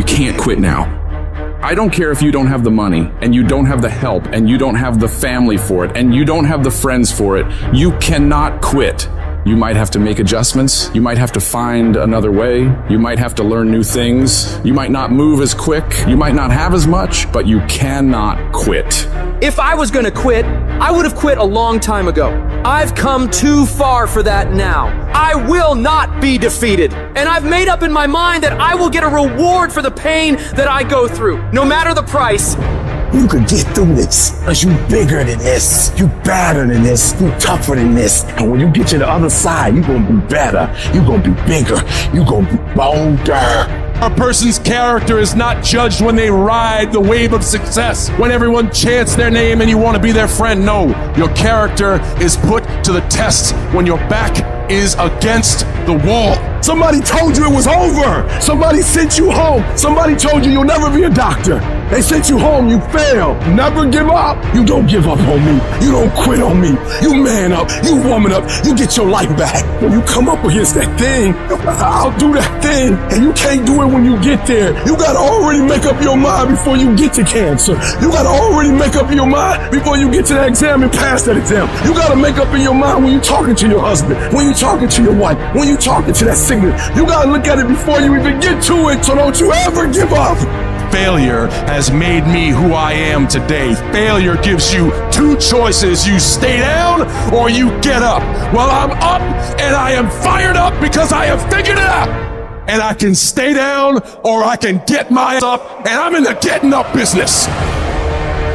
can't quit now. I don't care if you don't have the money, and you don't have the help, and you don't have the family for it, and you don't have the friends for it. You cannot quit. You might have to make adjustments. You might have to find another way. You might have to learn new things. You might not move as quick. You might not have as much, but you cannot quit. If I was gonna quit, I would have quit a long time ago. I've come too far for that now. I will not be defeated. And I've made up in my mind that I will get a reward for the pain that I go through, no matter the price. You could get through this, cause you bigger than this, you badder than this, you tougher than this. And when you get to the other side, you gonna be better, you gonna be bigger, you gonna be bolder. A person's character is not judged when they ride the wave of success, when everyone chants their name and you want to be their friend. No, your character is put to the test when your back is against the wall. Somebody told you it was over. Somebody sent you home. Somebody told you you'll never be a doctor. They sent you home, you failed. Never give up. You don't give up on me. You don't quit on me. You man up, you woman up, you get your life back. When you come up against that thing, I'll do that thing. And you can't do it when you get there. You gotta already make up your mind before you get to cancer. You gotta already make up your mind before you get to that exam and pass that exam. You gotta make up in your mind when you're talking to your husband, when you're talking to your wife, when you're talking to that sickness. You gotta look at it before you even get to it, so don't you ever give up. Failure has made me who I am today. Failure gives you two choices. You stay down or you get up. Well, I'm up and I am fired up because I have figured it out. And I can stay down or I can get my ass up, and I'm in the getting up business.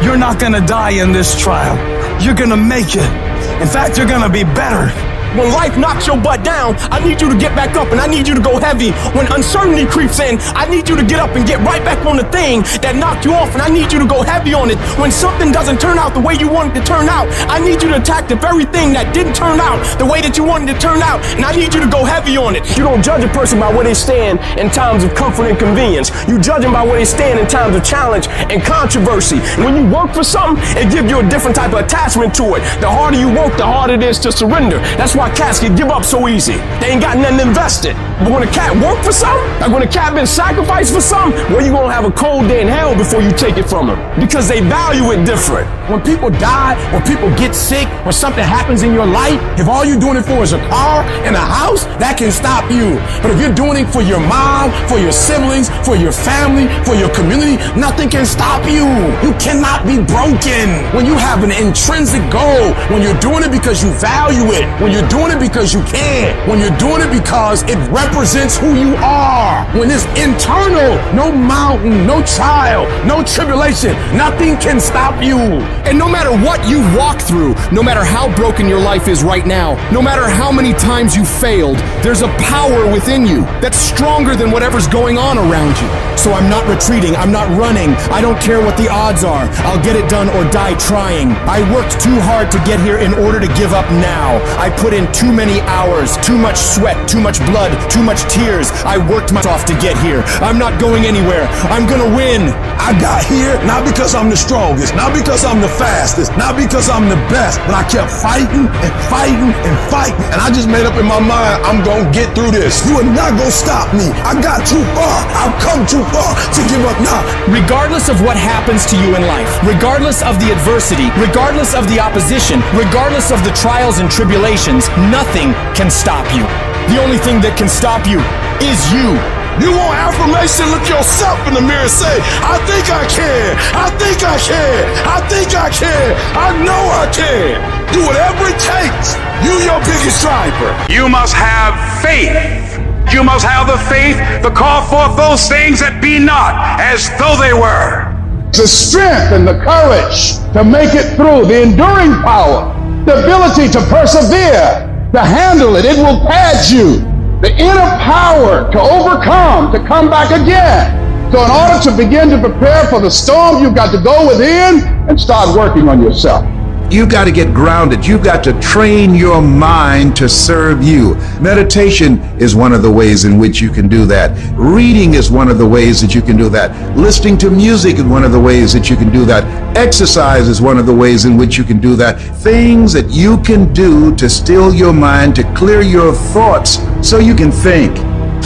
You're not gonna die in this trial. You're gonna make it. In fact, you're gonna be better. When life knocks your butt down, I need you to get back up and I need you to go heavy. When uncertainty creeps in, I need you to get up and get right back on the thing that knocked you off, and I need you to go heavy on it. When something doesn't turn out the way you want it to turn out, I need you to attack the very thing that didn't turn out the way that you wanted it to turn out, and I need you to go heavy on it. You don't judge a person by where they stand in times of comfort and convenience. You judge them by where they stand in times of challenge and controversy. And when you work for something, it gives you a different type of attachment to it. The harder you work, the harder it is to surrender. That's why cats can give up so easy. They ain't got nothing invested. But when a cat work for something, like when a cat been sacrificed for something, well, you gonna have a cold day in hell before you take it from them, because they value it different. When people die, when people get sick, when something happens in your life, if all you're doing it for is a car and a house, that can stop you. But if you're doing it for your mom, for your siblings, for your family, for your community, nothing can stop you. You cannot be broken. When you have an intrinsic goal, when you're doing it because you value it, when you're doing it because you can, when you're doing it because it represents who you are, when it's internal, no mountain, no trial, no tribulation, nothing can stop you. And no matter what you walk through, no matter how broken your life is right now, no matter how many times you failed, there's a power within you that's stronger than whatever's going on around you. So I'm not retreating, I'm not running, I don't care what the odds are, I'll get it done or die trying. I worked too hard to get here in order to give up now. I put in too many hours, too much sweat, too much blood, too much tears. I worked myself off to get here. I'm not going anywhere. I'm gonna win. I got here not because I'm the strongest, not because I'm the fastest, not because I'm the best, but I kept fighting and fighting and fighting. And I just made up in my mind, I'm gonna get through this. You are not gonna stop me. I got too far. I've come too far to give up now. Regardless of what happens to you in life, regardless of the adversity, regardless of the opposition, regardless of the trials and tribulations, nothing can stop you. The only thing that can stop you is you. You want affirmation? Look yourself in the mirror and say, I think I can. I think I can. I think I can. I know I can. Do whatever it takes. You your biggest driver. You must have faith. You must have the faith to call forth those things that be not as though they were. The strength and the courage to make it through, the enduring power, the ability to persevere, to handle it. It will pad you. The inner power to overcome, to come back again. So in order to begin to prepare for the storm, you've got to go within and start working on yourself. You've got to get grounded. You've got to train your mind to serve you. Meditation is one of the ways in which you can do that. Reading is one of the ways that you can do that. Listening to music is one of the ways that you can do that. Exercise is one of the ways in which you can do that. Things that you can do to still your mind, to clear your thoughts so you can think.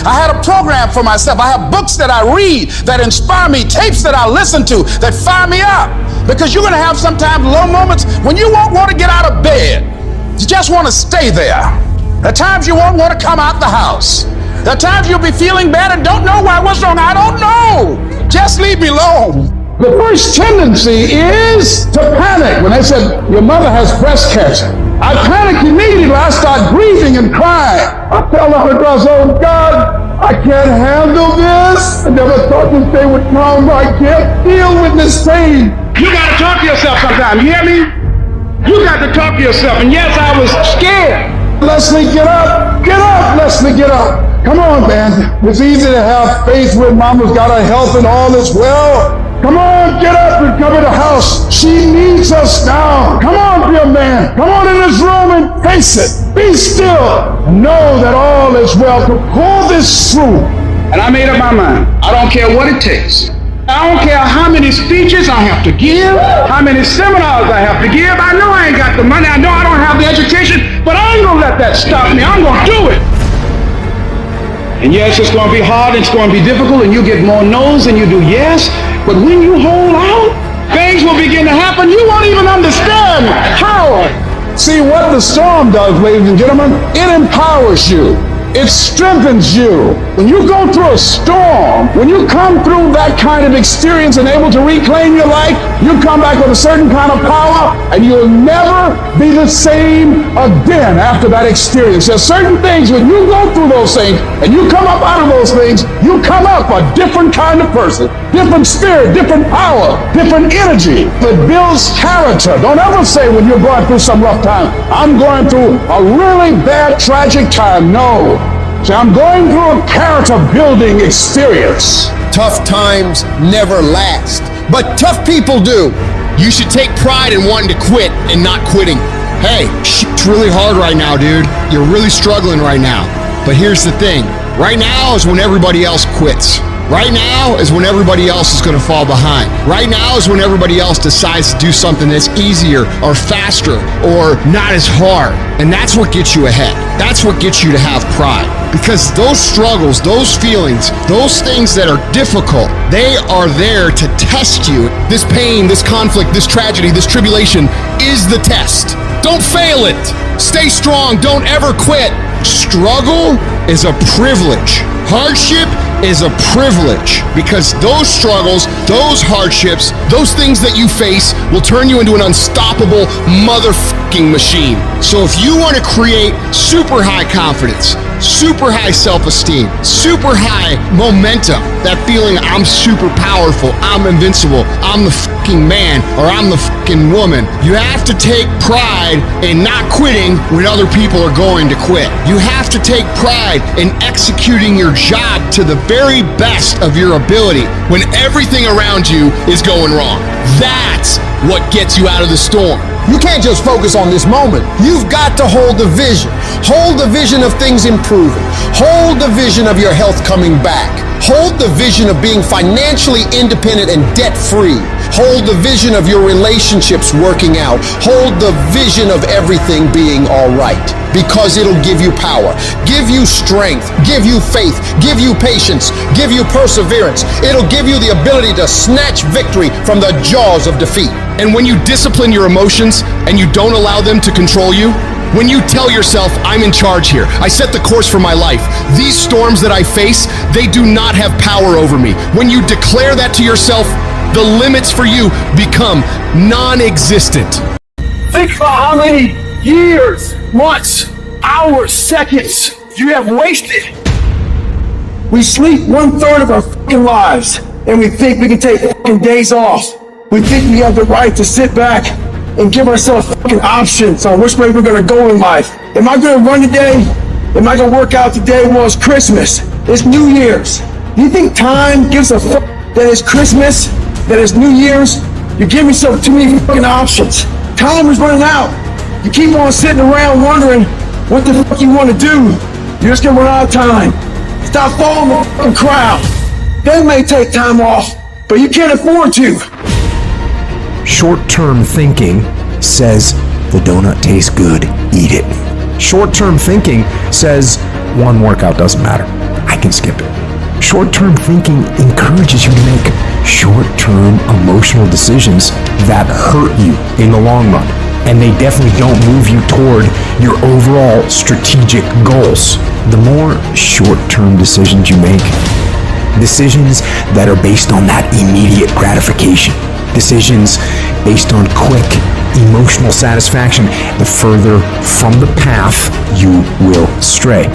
I had a program for myself. I have books that I read that inspire me, tapes that I listen to that fire me up. Because you're going to have sometimes low moments when you won't want to get out of bed. You just want to stay there. There are times you won't want to come out the house. There are times you'll be feeling bad and don't know why. What's wrong? I don't know. Just leave me alone. The first tendency is to panic. When they said, your mother has breast cancer, I panicked immediately. I start grieving and crying. I tell the Holy Ghost, oh God, I can't handle this. I never thought this day would come. I can't deal with this pain. You got to talk to yourself sometimes. You hear me? You got to talk to yourself. And yes, I was scared. Leslie, get up. Get up, Leslie, get up. Come on, man. It's easy to have faith when mama's got her health and all is well. Come on, get up and come in the house. She needs us now. Come on, dear man. Come on in this room and face it. Be still. Know that all is well to pull this through. And I made up my mind. I don't care what it takes. I don't care how many speeches I have to give, how many seminars I have to give. I know I ain't got the money. I know I don't have the education, but I ain't gonna let that stop me. I'm gonna do it. And yes, it's going to be hard, it's going to be difficult, and you get more no's than you do yes. But when you hold out, things will begin to happen. You won't even understand how. See, what the storm does, ladies and gentlemen, it empowers you. It strengthens you. When you go through a storm, when you come through that kind of experience and able to reclaim your life, you come back with a certain kind of power, and you'll never be the same again after that experience. There's certain things, when you go through those things and you come up out of those things, you come up a different kind of person, different spirit, different power, different energy that builds character. Don't ever say when you're going through some rough time, I'm going through a really bad, tragic time. No. See, I'm going through a character building experience. Tough times never last, but tough people do. You should take pride in wanting to quit and not quitting. Hey, shit's really hard right now, dude. You're really struggling right now. But here's the thing. Right now is when everybody else quits. Right now is when everybody else is going to fall behind. Right now is when everybody else decides to do something that's easier or faster or not as hard. And that's what gets you ahead. That's what gets you to have pride. Because those struggles, those feelings, those things that are difficult, they are there to test you. This pain, this conflict, this tragedy, this tribulation is the test. Don't fail it. Stay strong. Don't ever quit. Struggle is a privilege. Hardship is a privilege, because those struggles, those hardships, those things that you face will turn you into an unstoppable motherfucking machine. So if you want to create super high confidence, super high self-esteem, super high momentum, that feeling I'm super powerful, I'm invincible, I'm the fucking man, or I'm the fucking woman, you have to take pride in not quitting when other people are going to quit. You have to take pride in executing your job to the very best of your ability when everything around you is going wrong. That's what gets you out of the storm. You can't just focus on this moment. You've got to hold the vision. Hold the vision of things improving. Hold the vision of your health coming back. Hold the vision of being financially independent and debt-free. Hold the vision of your relationships working out. Hold the vision of everything being all right, because it'll give you power, give you strength, give you faith, give you patience, give you perseverance. It'll give you the ability to snatch victory from the jaws of defeat. And when you discipline your emotions and you don't allow them to control you, when you tell yourself, I'm in charge here, I set the course for my life, these storms that I face, they do not have power over me. When you declare that to yourself, the limits for you become non-existent. Think about how many years, months, hours, seconds you have wasted. We sleep 1/3 of our fucking lives, and we think we can take fucking days off. We think we have the right to sit back and give ourselves fucking options on which way we're gonna go in life. Am I gonna run today? Am I gonna work out today? Well, it's Christmas. It's New Year's. Do you think time gives a fuck that it's Christmas, that it's New Year's? You give yourself too many fucking options. Time is running out. You keep on sitting around wondering what the fuck you want to do. You're just gonna run out of time. Stop following the fucking crowd. They may take time off, but you can't afford to. Short-term thinking says the donut tastes good, eat it. Short-term thinking says one workout doesn't matter. I I can skip it. Short-term thinking encourages you to make short-term emotional decisions that hurt you in the long run, and they definitely don't move you toward your overall strategic goals. The more short-term decisions you make, decisions that are based on that immediate gratification, decisions based on quick emotional satisfaction, the further from the path you will stray.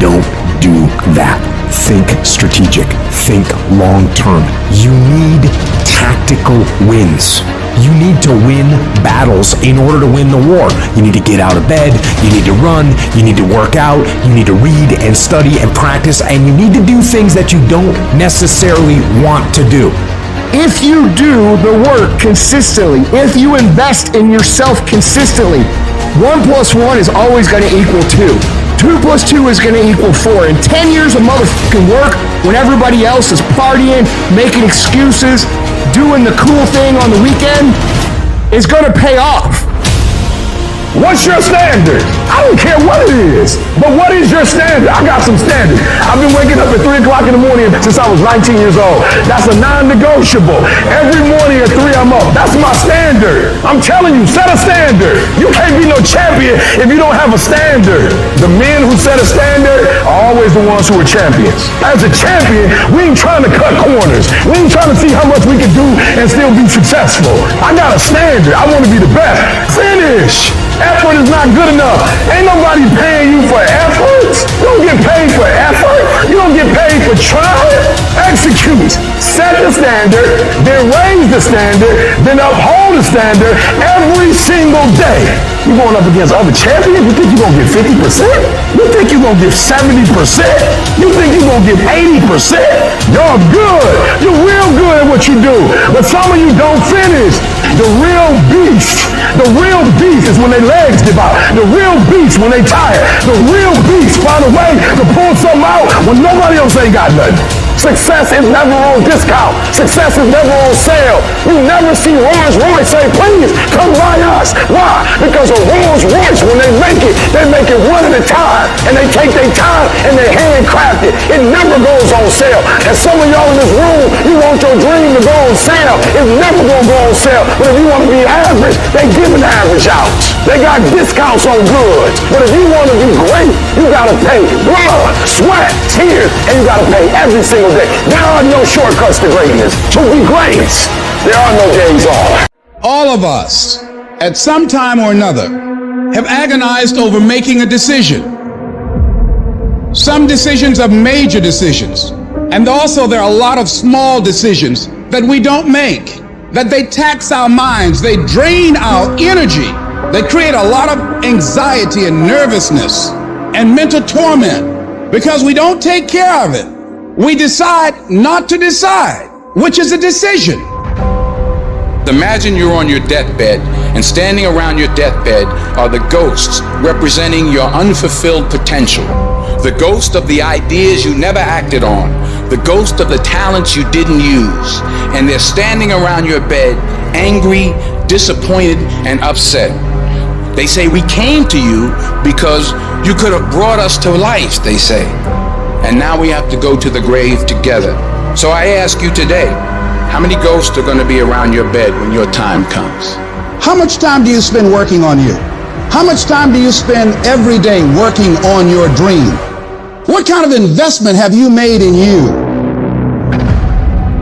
Don't do that. Think strategic. Think long-term. You need tactical wins. You need to win battles in order to win the war. You need to get out of bed, you need to run, you need to work out, you need to read and study and practice, and you need to do things that you don't necessarily want to do. If you do the work consistently, if you invest in yourself consistently, 1 + 1 is always going to equal 2. 2 + 2 is going to equal 4. And 10 years of motherfucking work when everybody else is partying, making excuses, doing the cool thing on the weekend is going to pay off. What's your standard? I don't care what it is, but what is your standard? I got some standards. I've been waking up at 3 o'clock in the morning since I was 19 years old. That's a non-negotiable. Every morning at 3 I'm up. That's my standard. I'm telling you, set a standard. You can't be no champion if you don't have a standard. The men who set a standard are always the ones who are champions. As a champion, we ain't trying to cut corners. We ain't trying to see how much we can do and still be successful. I got a standard. I want to be the best. Finish. Effort is not good enough. Ain't nobody paying you for effort. You don't get paid for effort. You don't get paid for trying. Execute. Set the standard, then raise the standard, then uphold the standard every single day. You going up against other champions? You think you're going to get 50%? You think you're going to get 70%? You think you're going to get 80%? You're good. You're real good at what you do. But some of you don't finish. The real beast is when their legs give out. The real beast when they tired. The real beast find a way to pull something out when nobody else ain't got nothing. Success is never on discount. Success is never on sale. You never see Rolls Royce say, please come buy us. Why? Because a Rolls Royce, when they make it one at a time. And they take their time and they handcraft it. It never goes on sale. And some of y'all in this room, you want your dream to go on sale. It's never gonna go on sale. But if you want to be average, they give an average out. They got discounts on goods. But if you want to be great, you gotta pay blood, sweat, tears, and you gotta pay every single day. There are no shortcuts to greatness. To be great, there are no days off. All of us, at some time or another, have agonized over making a decision. Some decisions are major decisions. And also there are a lot of small decisions that we don't make, that they tax our minds, they drain our energy, they create a lot of anxiety and nervousness and mental torment because we don't take care of it. We decide not to decide, which is a decision. Imagine you're on your deathbed, and standing around your deathbed are the ghosts representing your unfulfilled potential. The ghost of the ideas you never acted on, the ghost of the talents you didn't use, and they're standing around your bed, angry, disappointed, and upset. They say, we came to you because you could have brought us to life, they say. And now we have to go to the grave together. So I ask you today, how many ghosts are going to be around your bed when your time comes? How much time do you spend working on you? How much time do you spend every day working on your dream? What kind of investment have you made in you?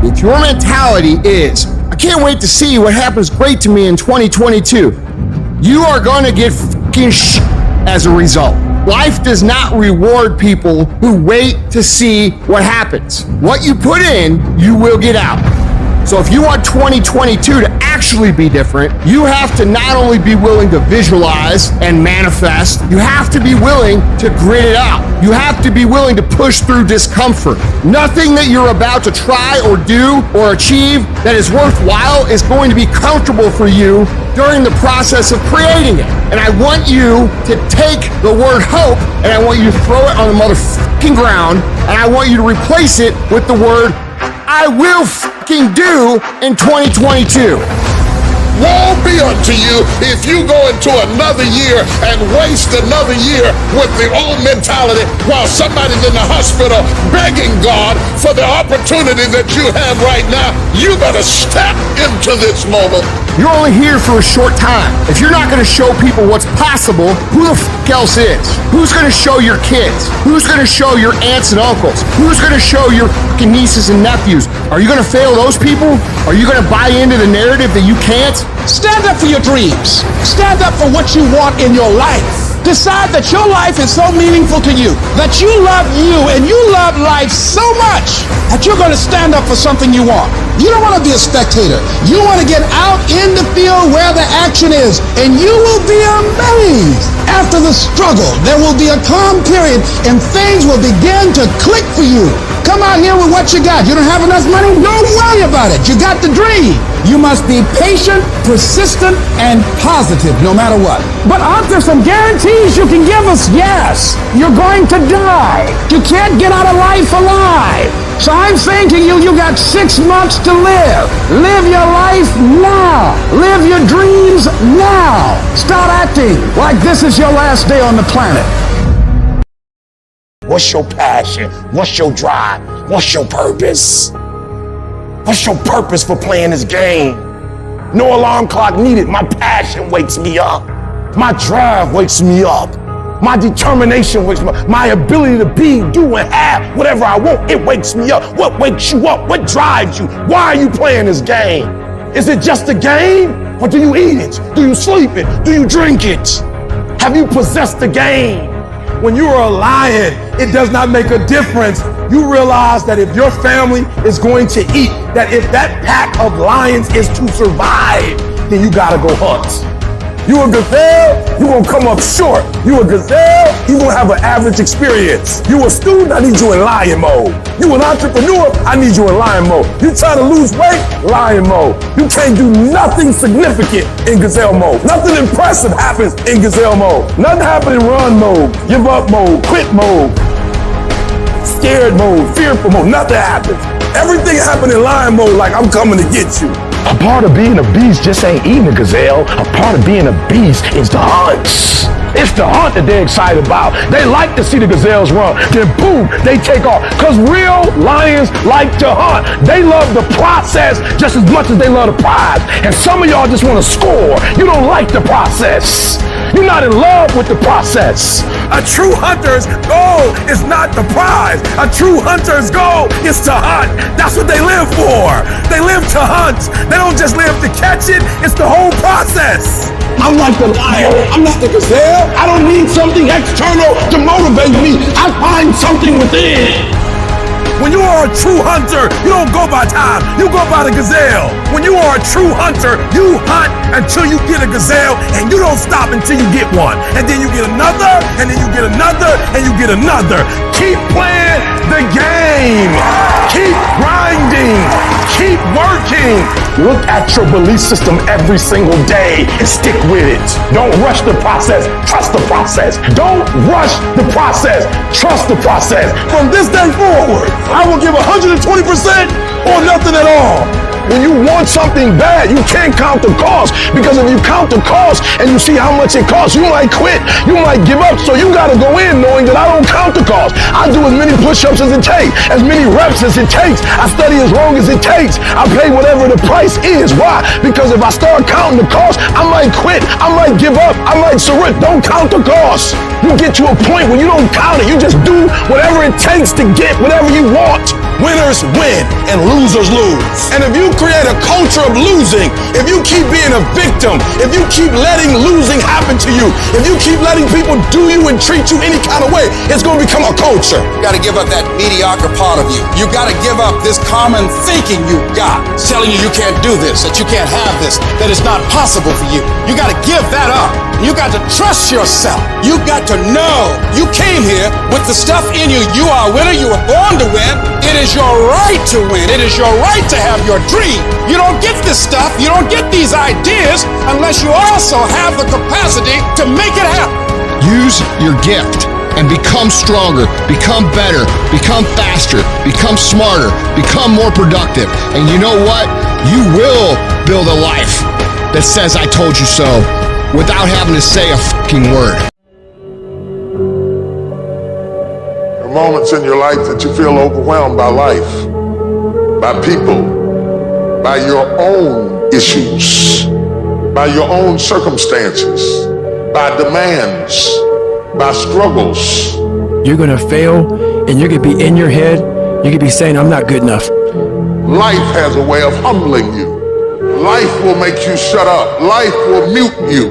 If your mentality is, I can't wait to see what happens great to me in 2022, you are going to get fucking as a result. Life does not reward people who wait to see what happens. What you put in, you will get out. So if you want 2022 to actually be different, you have to not only be willing to visualize and manifest, you have to be willing to grit it out. You have to be willing to push through discomfort. Nothing that you're about to try or do or achieve that is worthwhile is going to be comfortable for you during the process of creating it. And I want you to take the word hope and I want you to throw it on the motherfucking ground and I want you to replace it with the word I will fucking do in 2022. woe be unto you if you go into another year and waste another year with the old mentality while somebody's in the hospital begging God for the opportunity that you have right now. You better step into this moment. You're only here for a short time. If you're not gonna show people what's possible, who the else is? Who's gonna show your kids? Who's gonna show your aunts and uncles? Who's gonna show your nieces and nephews? Are you gonna fail those people? Are you gonna buy into the narrative that you can't? Stand up for your dreams. Stand up for what you want in your life. Decide that your life is so meaningful to you, that you love you and you love life so much that you're going to stand up for something you want. You don't want to be a spectator. You want to get out in the field where the action is, and you will be amazed. After the struggle, there will be a calm period and things will begin to click for you. Come out here with what you got. You don't have enough money? Don't worry about it. You got the dream. You must be patient, persistent, and positive no matter what. But aren't there some guarantees you can give us? Yes. You're going to die. You can't get out of life alive. So I'm saying to you, you got 6 months to live. Live your life now. Live your dreams now. Start acting like this is your last day on the planet. What's your passion? What's your drive? What's your purpose? What's your purpose for playing this game? No alarm clock needed. My passion wakes me up. My drive wakes me up. My determination wakes me up. My ability to be, do, and have whatever I want, it wakes me up. What wakes you up? What drives you? Why are you playing this game? Is it just a game? Or do you eat it? Do you sleep it? Do you drink it? Have you possessed the game? When you are a lion, it does not make a difference. You realize that if your family is going to eat, that if that pack of lions is to survive, then you gotta go hunt. You a gazelle, you gonna come up short. You a gazelle, you gonna have an average experience. You a student, I need you in lion mode. You an entrepreneur, I need you in lion mode. You trying to lose weight, lion mode. You can't do nothing significant in gazelle mode. Nothing impressive happens in gazelle mode. Nothing happens in run mode, give up mode, quit mode, scared mode, fearful mode. Nothing happens. Everything happens in lion mode like I'm coming to get you. A part of being a beast just ain't eating a gazelle. A part of being a beast is the hunts. It's the hunt that they're excited about. They like to see the gazelles run. Then boom, they take off. Because real lions like to hunt. They love the process just as much as they love the prize. And some of y'all just want to score. You don't like the process. You're not in love with the process. A true hunter's goal is not the prize. A true hunter's goal is to hunt. That's what they live for. They live to hunt. They don't just live to catch it. It's the whole process. I'm like the lion. I'm not the gazelle. I don't need something external to motivate me. I find something within. When you are a true hunter, you don't go by time, you go by the gazelle. When you are a true hunter, you hunt until you get a gazelle, and you don't stop until you get one. And then you get another, and then you get another, and you get another. Keep playing the game. Keep grinding. Keep working. Look at your belief system every single day and stick with it. Don't rush the process. Trust the process. Don't rush the process. Trust the process. From this day forward, I will give 120% or nothing at all. When you want something bad, you can't count the cost, because if you count the cost and you see how much it costs, you might quit, you might give up. So you gotta go in knowing that I don't count the cost. I do as many push-ups as it takes, as many reps as it takes. I study as long as it takes. I pay whatever the price is. Why? Because if I start counting the cost, I might quit, I might give up, I might surrender. Don't count the cost. You get to a point when you don't count it, you just do whatever it takes to get whatever you want. Winners win and losers lose. And if you create a culture of losing, if you keep being a victim, if you keep letting losing happen to you, if you keep letting people do you and treat you any kind of way, it's going to become a culture. You got to give up that mediocre part of you. You got to give up this common thinking you got, telling you can't do this, that you can't have this, that it's not possible for you. You got to give that up. You got to trust yourself. You got to know you came here with the stuff in you. You are a winner. You were born to win. It is your right to win. It is your right to have your dream. You don't get this stuff, you don't get these ideas unless you also have the capacity to make it happen. Use your gift and become stronger, become better, become faster, become smarter, become more productive. And you know what? You will build a life that says I told you so without having to say a fucking word. There are moments in your life that you feel overwhelmed by life, by people, by your own issues, by your own circumstances, by demands, by struggles. You're gonna fail, and you're gonna be in your head, you're gonna be saying, I'm not good enough. Life has a way of humbling you. Life will make you shut up. Life will mute you,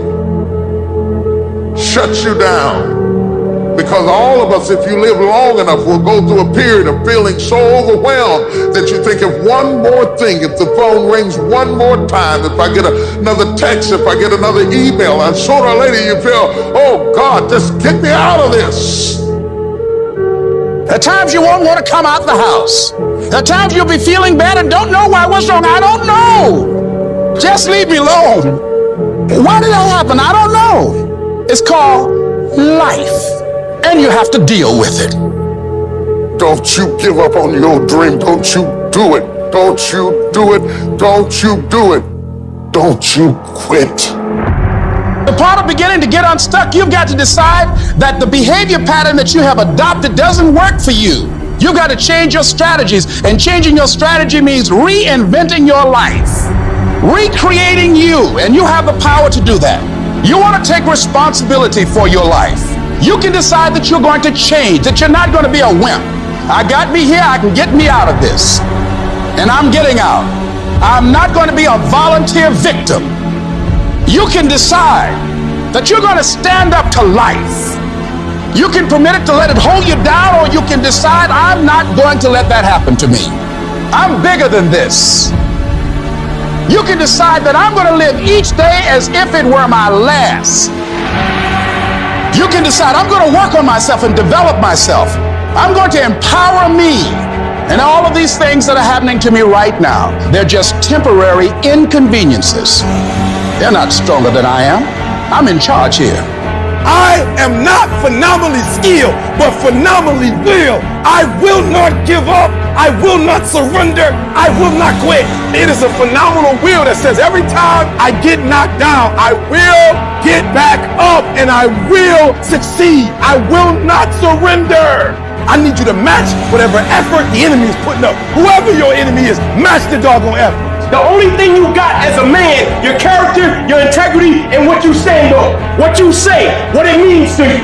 shut you down. Because all of us, if you live long enough, will go through a period of feeling so overwhelmed that you think if one more thing, if the phone rings one more time, if I get another text, if I get another email, and sooner or later you feel, oh God, just get me out of this. At times you won't want to come out the house. At times you'll be feeling bad and don't know why. What's wrong? I don't know. Just leave me alone. Why did that happen? I don't know. It's called life. And you have to deal with it. Don't you give up on your dream. Don't you do it. Don't you do it. Don't you do it. Don't you quit. The part of beginning to get unstuck, you've got to decide that the behavior pattern that you have adopted doesn't work for you. You've got to change your strategies, and changing your strategy means reinventing your life, recreating you, and you have the power to do that. You want to take responsibility for your life. You can decide that you're going to change, that you're not going to be a wimp. I got me here, I can get me out of this. And I'm getting out. I'm not going to be a volunteer victim. You can decide that you're going to stand up to life. You can permit it to let it hold you down, or you can decide I'm not going to let that happen to me. I'm bigger than this. You can decide that I'm going to live each day as if it were my last. You can decide I'm going to work on myself and develop myself. I'm going to empower me. And all of these things that are happening to me right now, they're just temporary inconveniences. They're not stronger than I am. I'm in charge here. I am not phenomenally skilled, but phenomenally will. I will not give up. I will not surrender. I will not quit. It is a phenomenal will that says every time I get knocked down, I will get back up and I will succeed. I will not surrender. I need you to match whatever effort the enemy is putting up. Whoever your enemy is, match the doggone effort. The only thing you got as a man, your character, your integrity, and what you stand on. What you say, what it means to you.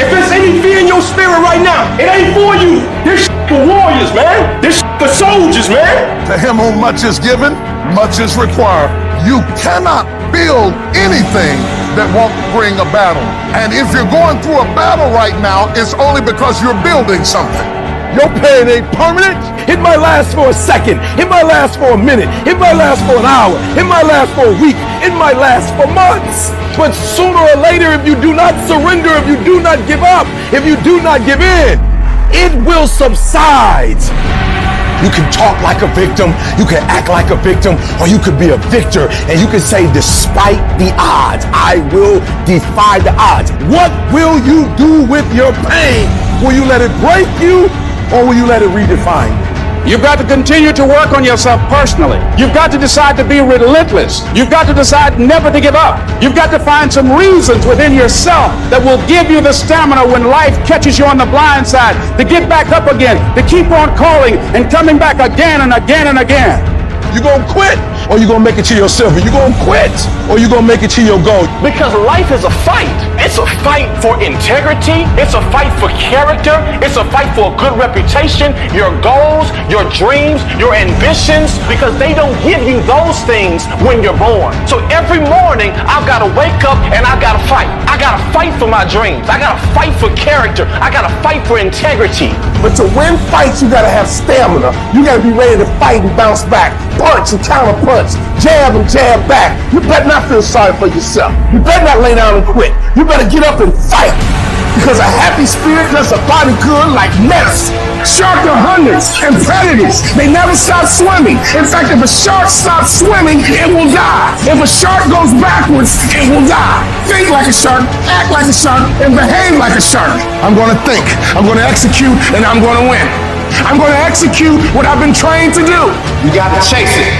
If there's any fear in your spirit right now, it ain't for you. This for warriors, man. This for soldiers, man. To him whom much is given, much is required. You cannot build anything that won't bring a battle. And if you're going through a battle right now, it's only because you're building something. Your pain ain't permanent. It might last for a second. It might last for a minute. It might last for an hour. It might last for a week. It might last for months. But sooner or later, if you do not surrender, if you do not give up, if you do not give in, it will subside. You can talk like a victim, you can act like a victim, or you could be a victor, and you can say, despite the odds, I will defy the odds. What will you do with your pain? Will you let it break you, or will you let it redefine you? You've got to continue to work on yourself personally. You've got to decide to be relentless. You've got to decide never to give up. You've got to find some reasons within yourself that will give you the stamina when life catches you on the blind side to get back up again, to keep on calling and coming back again and again and again. You gonna quit, or you gonna make it to your silver? You gonna quit, or you gonna make it to your goal? Because life is a fight. It's a fight for integrity. It's a fight for character. It's a fight for a good reputation, your goals, your dreams, your ambitions, because they don't give you those things when you're born. So every morning, I've got to wake up and I've got to fight. I got to fight for my dreams. I got to fight for character. I got to fight for integrity. But to win fights, you gotta have stamina. You gotta be ready to fight and bounce back. Punch and counter punch, jab and jab back. You better not feel sorry for yourself. You better not lay down and quit. You better get up and fight. Because a happy spirit does a body good like medicine. Sharks are hunters and predators. They never stop swimming. In fact, if a shark stops swimming, it will die. If a shark goes backwards, it will die. Think like a shark, act like a shark, and behave like a shark. I'm gonna think, I'm gonna execute, and I'm gonna win. I'm gonna execute what I've been trained to do. You gotta chase it.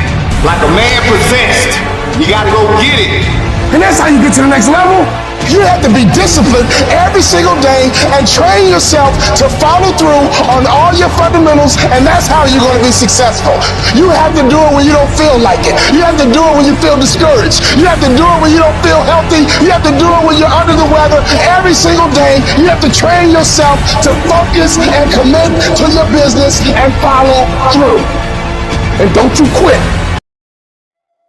like a man possessed. You gotta go get it. And that's how you get to the next level. You have to be disciplined every single day and train yourself to follow through on all your fundamentals, and that's how you're going to be successful. You have to do it when you don't feel like it. You have to do it when you feel discouraged. You have to do it when you don't feel healthy. You have to do it when you're under the weather. Every single day, you have to train yourself to focus and commit to your business and follow through. And don't you quit.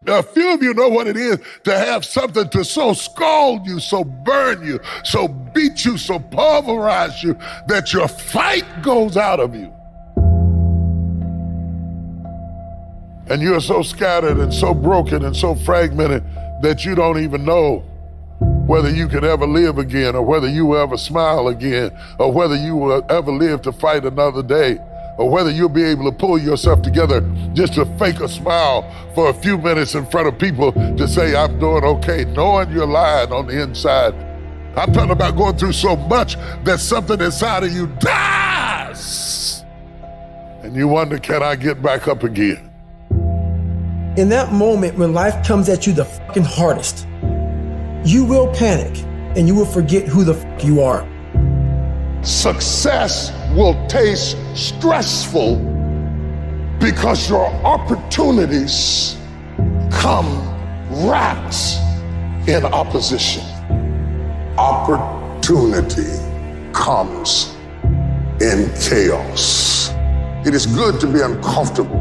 A few of you know what it is to have something to so scald you, so burn you, so beat you, so pulverize you that your fight goes out of you. And you're so scattered and so broken and so fragmented that you don't even know whether you can ever live again, or whether you will ever smile again, or whether you will ever live to fight another day, or whether you'll be able to pull yourself together just to fake a smile for a few minutes in front of people to say, I'm doing okay, knowing you're lying on the inside. I'm talking about going through so much that something inside of you dies. And you wonder, can I get back up again? In that moment when life comes at you the fucking hardest, you will panic and you will forget who the fuck you are. Success will taste stressful because your opportunities come wrapped in opposition. Opportunity comes in chaos. It is good to be uncomfortable.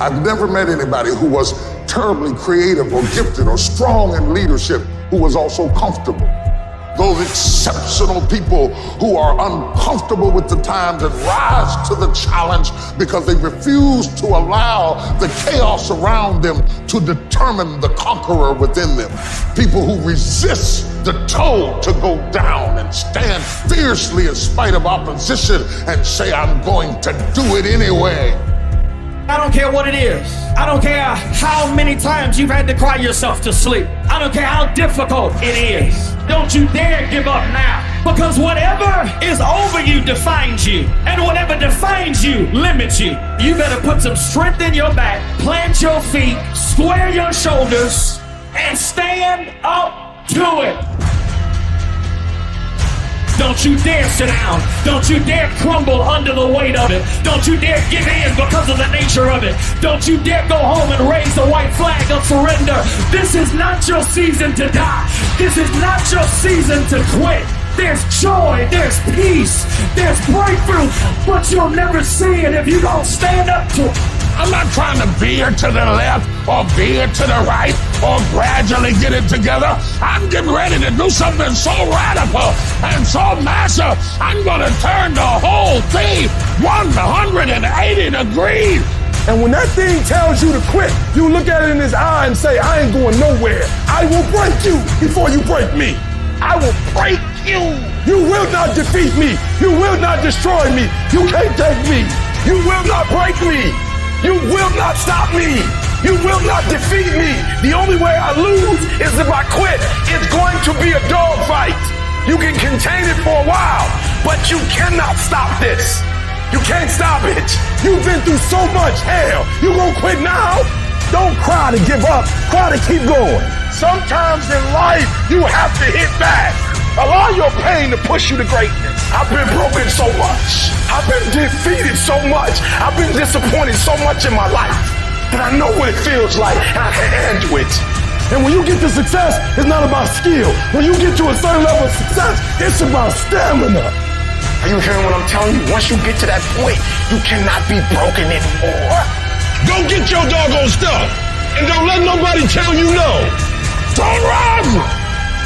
I've never met anybody who was terribly creative or gifted or strong in leadership who was also comfortable. Those exceptional people who are uncomfortable with the times and rise to the challenge because they refuse to allow the chaos around them to determine the conqueror within them. People who resist the toll to go down and stand fiercely in spite of opposition and say, I'm going to do it anyway. I don't care what it is. I don't care how many times you've had to cry yourself to sleep. I don't care how difficult it is. Don't you dare give up now. Because whatever is over you defines you. And whatever defines you limits you. You better put some strength in your back, plant your feet, square your shoulders, and stand up to it. Don't you dare sit down. Don't you dare crumble under the weight of it. Don't you dare give in because of the nature of it. Don't you dare go home and raise the white flag of surrender. This is not your season to die. This is not your season to quit. There's joy, there's peace, there's breakthrough, but you'll never see it if you don't stand up to it. I'm not trying to veer to the left or veer to the right or gradually get it together. I'm getting ready to do something so radical and so massive, I'm gonna turn the whole thing 180 degrees. And when that thing tells you to quit, you look at it in his eye and say, I ain't going nowhere. I will break you before you break me. I will break you. You will not defeat me. You will not destroy me. You can't take me. You will not break me. You will not stop me. You will not defeat me. The only way I lose is if I quit. It's going to be a dogfight. You can contain it for a while, but you cannot stop this. You can't stop it. You've been through so much hell. You gonna quit now? Don't cry to give up. Cry to keep going. Sometimes in life, you have to hit back. Allow your pain to push you to greatness. I've been broken so much. I've been defeated so much. I've been disappointed so much in my life that I know what it feels like and I can handle it. And when you get to success, it's not about skill. When you get to a certain level of success, it's about stamina. Are you hearing what I'm telling you? Once you get to that point, you cannot be broken anymore. Go get your doggone stuff and don't let nobody tell you no. Don't run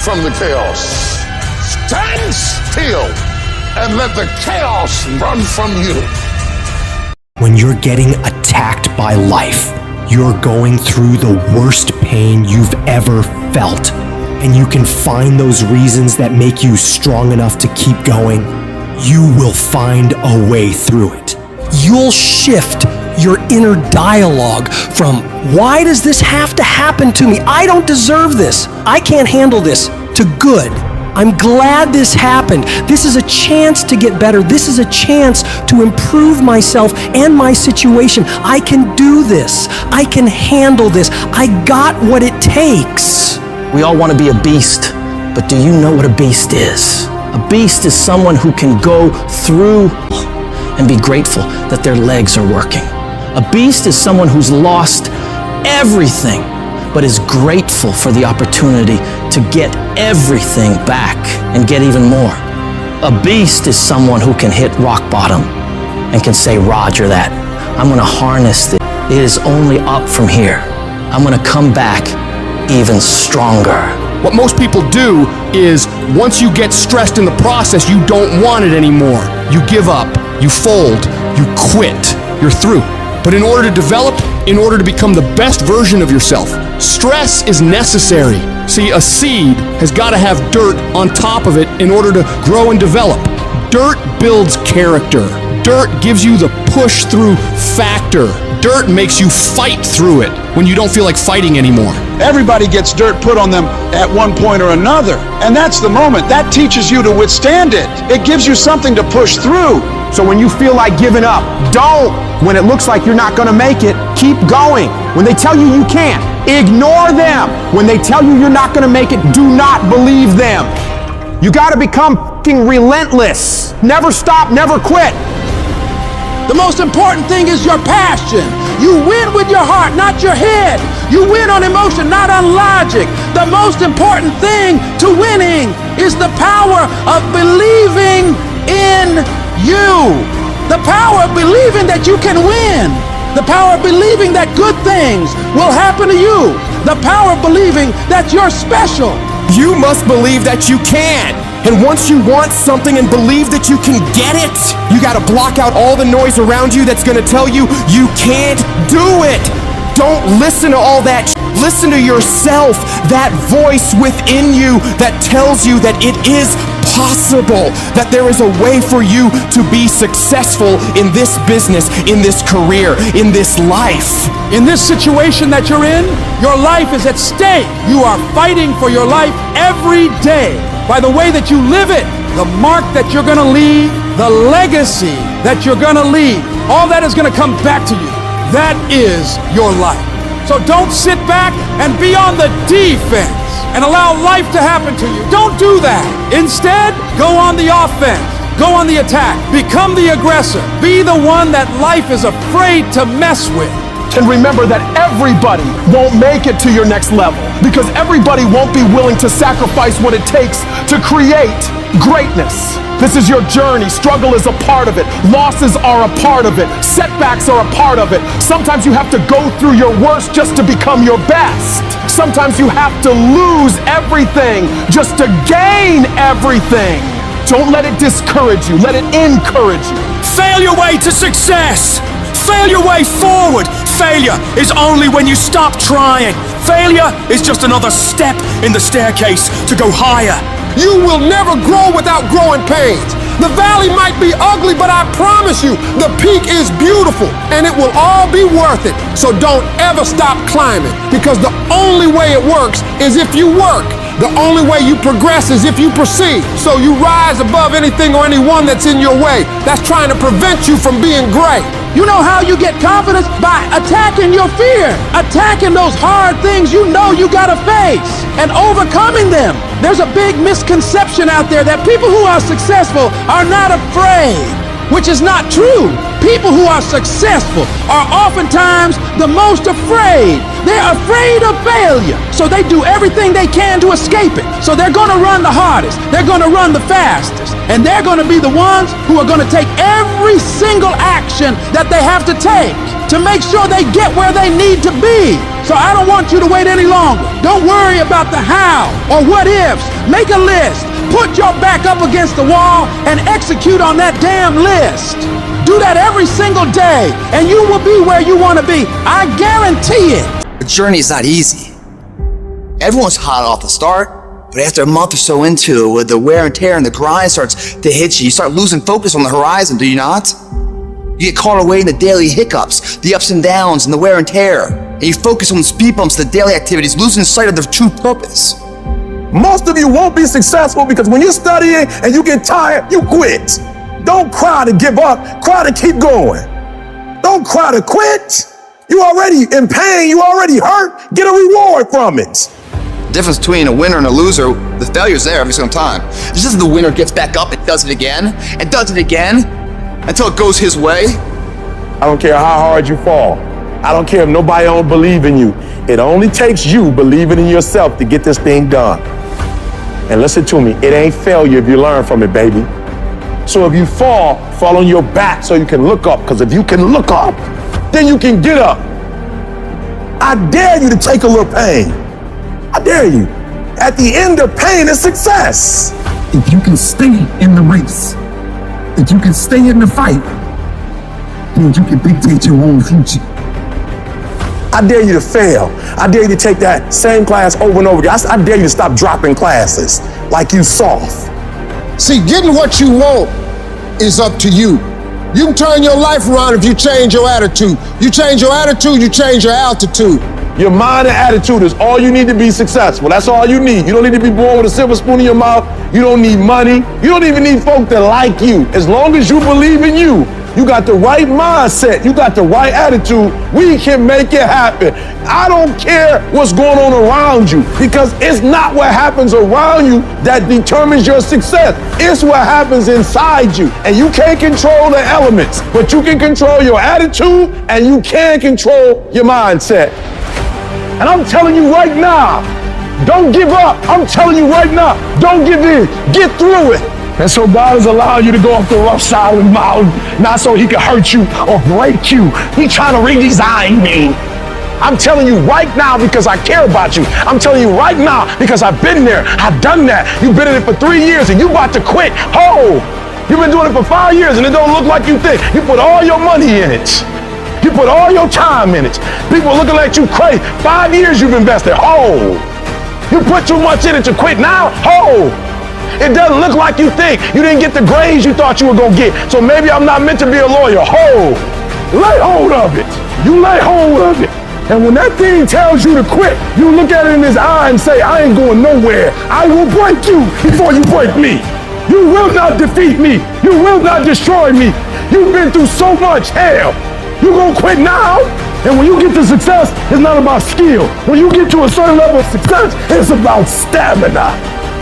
from the chaos. Stand still and let the chaos run from you. When you're getting attacked by life, you're going through the worst pain you've ever felt, and you can find those reasons that make you strong enough to keep going, you will find a way through it. You'll shift your inner dialogue from, why does this have to happen to me? I don't deserve this. I can't handle this, to good. I'm glad this happened. This is a chance to get better. This is a chance to improve myself and my situation. I can do this. I can handle this. I got what it takes. We all want to be a beast, but do you know what a beast is? A beast is someone who can go through and be grateful that their legs are working. A beast is someone who's lost everything, but is grateful for the opportunity to get everything back and get even more. A beast is someone who can hit rock bottom and can say, Roger that. I'm gonna harness this. It is only up from here. I'm gonna come back even stronger. What most people do is, once you get stressed in the process, you don't want it anymore. You give up, you fold, you quit, you're through. But in order to develop, in order to become the best version of yourself, stress is necessary. See, a seed has got to have dirt on top of it in order to grow and develop. Dirt builds character. Dirt gives you the push-through factor. Dirt makes you fight through it when you don't feel like fighting anymore. Everybody gets dirt put on them at one point or another. And that's the moment. That teaches you to withstand it. It gives you something to push through. So when you feel like giving up, don't. When it looks like you're not gonna make it, keep going. When they tell you you can't, ignore them. When they tell you you're not gonna make it, do not believe them. You gotta become fucking relentless. Never stop, never quit. The most important thing is your passion. You win with your heart, not your head. You win on emotion, not on logic. The most important thing to winning is the power of believing in you. The power of believing that you can win. The power of believing that good things will happen to you. The power of believing that you're special. You must believe that you can. And once you want something and believe that you can get it, you gotta block out all the noise around you that's gonna tell you you can't do it. Don't listen to all that. Listen to yourself, that voice within you that tells you that it is possible, that there is a way for you to be successful in this business, in this career, in this life. In this situation that you're in, your life is at stake. You are fighting for your life every day. By the way that you live it, the mark that you're gonna leave, the legacy that you're gonna leave, all that is gonna come back to you. That is your life. So don't sit back and be on the defense and allow life to happen to you. Don't do that. Instead, go on the offense. Go on the attack. Become the aggressor. Be the one that life is afraid to mess with. And remember that everybody won't make it to your next level, because everybody won't be willing to sacrifice what it takes to create greatness. This is your journey. Struggle is a part of it. Losses are a part of it. Setbacks are a part of it. Sometimes you have to go through your worst just to become your best. Sometimes you have to lose everything just to gain everything. Don't let it discourage you. Let it encourage you. Fail your way to success. Fail your way forward. Failure is only when you stop trying. Failure is just another step in the staircase to go higher. You will never grow without growing pains. The valley might be ugly, but I promise you, the peak is beautiful, and it will all be worth it. So don't ever stop climbing, because the only way it works is if you work. The only way you progress is if you proceed. So you rise above anything or anyone that's in your way that's trying to prevent you from being great. You know how you get confidence? By attacking your fear. Attacking those hard things you know you gotta face and overcoming them. There's a big misconception out there that people who are successful are not afraid, which is not true. People who are successful are oftentimes the most afraid. They're afraid of failure, so they do everything they can to escape it. So they're gonna run the hardest, they're gonna run the fastest, and they're gonna be the ones who are gonna take every single action that they have to take to make sure they get where they need to be. So I don't want you to wait any longer. Don't worry about the how or what ifs. Make a list, put your back up against the wall, and execute on that damn list. Do that every single day, and you will be where you want to be. I guarantee it. The journey is not easy. Everyone's hot off the start, but after a month or so into it, with the wear and tear and the grind starts to hit you, you start losing focus on the horizon, do you not? You get caught away in the daily hiccups, the ups and downs, and the wear and tear, and you focus on the speed bumps, the daily activities, losing sight of their true purpose. Most of you won't be successful because when you're studying and you get tired, you quit. Don't cry to give up, cry to keep going. Don't cry to quit. You already in pain, you already hurt, get a reward from it. The difference between a winner and a loser, the failure's there every single time. It's just the winner gets back up and does it again, and does it again, until it goes his way. I don't care how hard you fall. I don't care if nobody don't believe in you. It only takes you believing in yourself to get this thing done. And listen to me, it ain't failure if you learn from it, baby. So if you fall on your back so you can look up, because if you can look up, then you can get up. I dare you to take a little pain. I dare you. At the end of pain is success. If you can stay in the race, if you can stay in the fight, then you can dictate your own future. I dare you to fail. I dare you to take that same class over and over again. I dare you to stop dropping classes like you soft. See, getting what you want is up to you. You can turn your life around if you change your attitude. You change your attitude, you change your altitude. Your mind and attitude is all you need to be successful. That's all you need. You don't need to be born with a silver spoon in your mouth. You don't need money. You don't even need folk that like you. As long as you believe in you, you got the right mindset, you got the right attitude, we can make it happen. I don't care what's going on around you, because it's not what happens around you that determines your success. It's what happens inside you. And you can't control the elements, but you can control your attitude and you can control your mindset. And I'm telling you right now, don't give up. I'm telling you right now, don't give in. Get through it. And so God is allowing you to go off the rough side of the mountain, not so he can hurt you or break you. He's trying to redesign me. I'm telling you right now because I care about you. I'm telling you right now because I've been there. I've done that. You've been in it for 3 years and you about to quit. Oh, you've been doing it for 5 years and it don't look like you think. You put all your money in it. You put all your time in it. People looking at you crazy. 5 years you've invested. Oh, you put too much in it to quit now. Oh. It doesn't look like you think. You didn't get the grades you thought you were gonna get. So maybe I'm not meant to be a lawyer. Hold, lay hold of it. You lay hold of it. And when that thing tells you to quit, you look at it in his eye and say, I ain't going nowhere. I will break you before you break me. You will not defeat me. You will not destroy me. You've been through so much hell. You gonna quit now? And when you get to success, it's not about skill. When you get to a certain level of success, it's about stamina.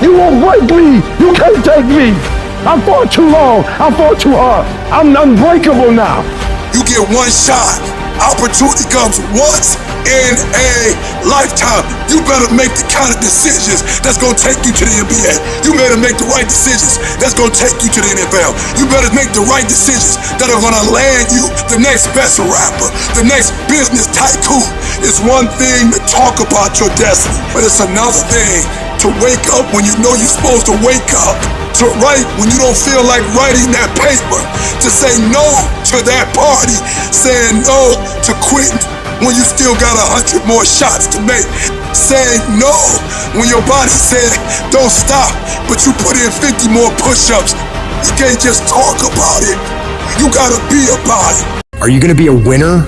You won't break me. You can't take me. I fought too long. I fought too hard. I'm unbreakable now. You get one shot. Opportunity comes once in a lifetime. You better make the kind of decisions that's gonna take you to the NBA. You better make the right decisions that's gonna take you to the NFL. You better make the right decisions that are gonna land you the next best rapper, the next business tycoon. It's one thing to talk about your destiny, but it's another thing to wake up when you know you're supposed to wake up, to write when you don't feel like writing that paper, to say no to that party, saying no to quitting when you still got 100 more shots to make, saying no when your body said don't stop, but you put in 50 more push-ups. You can't just talk about it, you gotta be about it. Are you gonna be a winner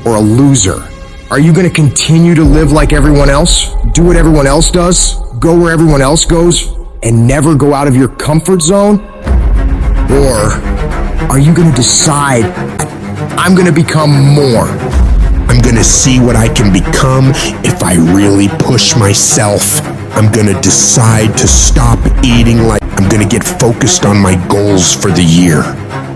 or a loser? Are you gonna continue to live like everyone else? Do what everyone else does? Go where everyone else goes? And never go out of your comfort zone? Or are you gonna decide, I'm gonna become more? I'm gonna see what I can become if I really push myself. I'm gonna decide to stop eating like I'm gonna get focused on my goals for the year.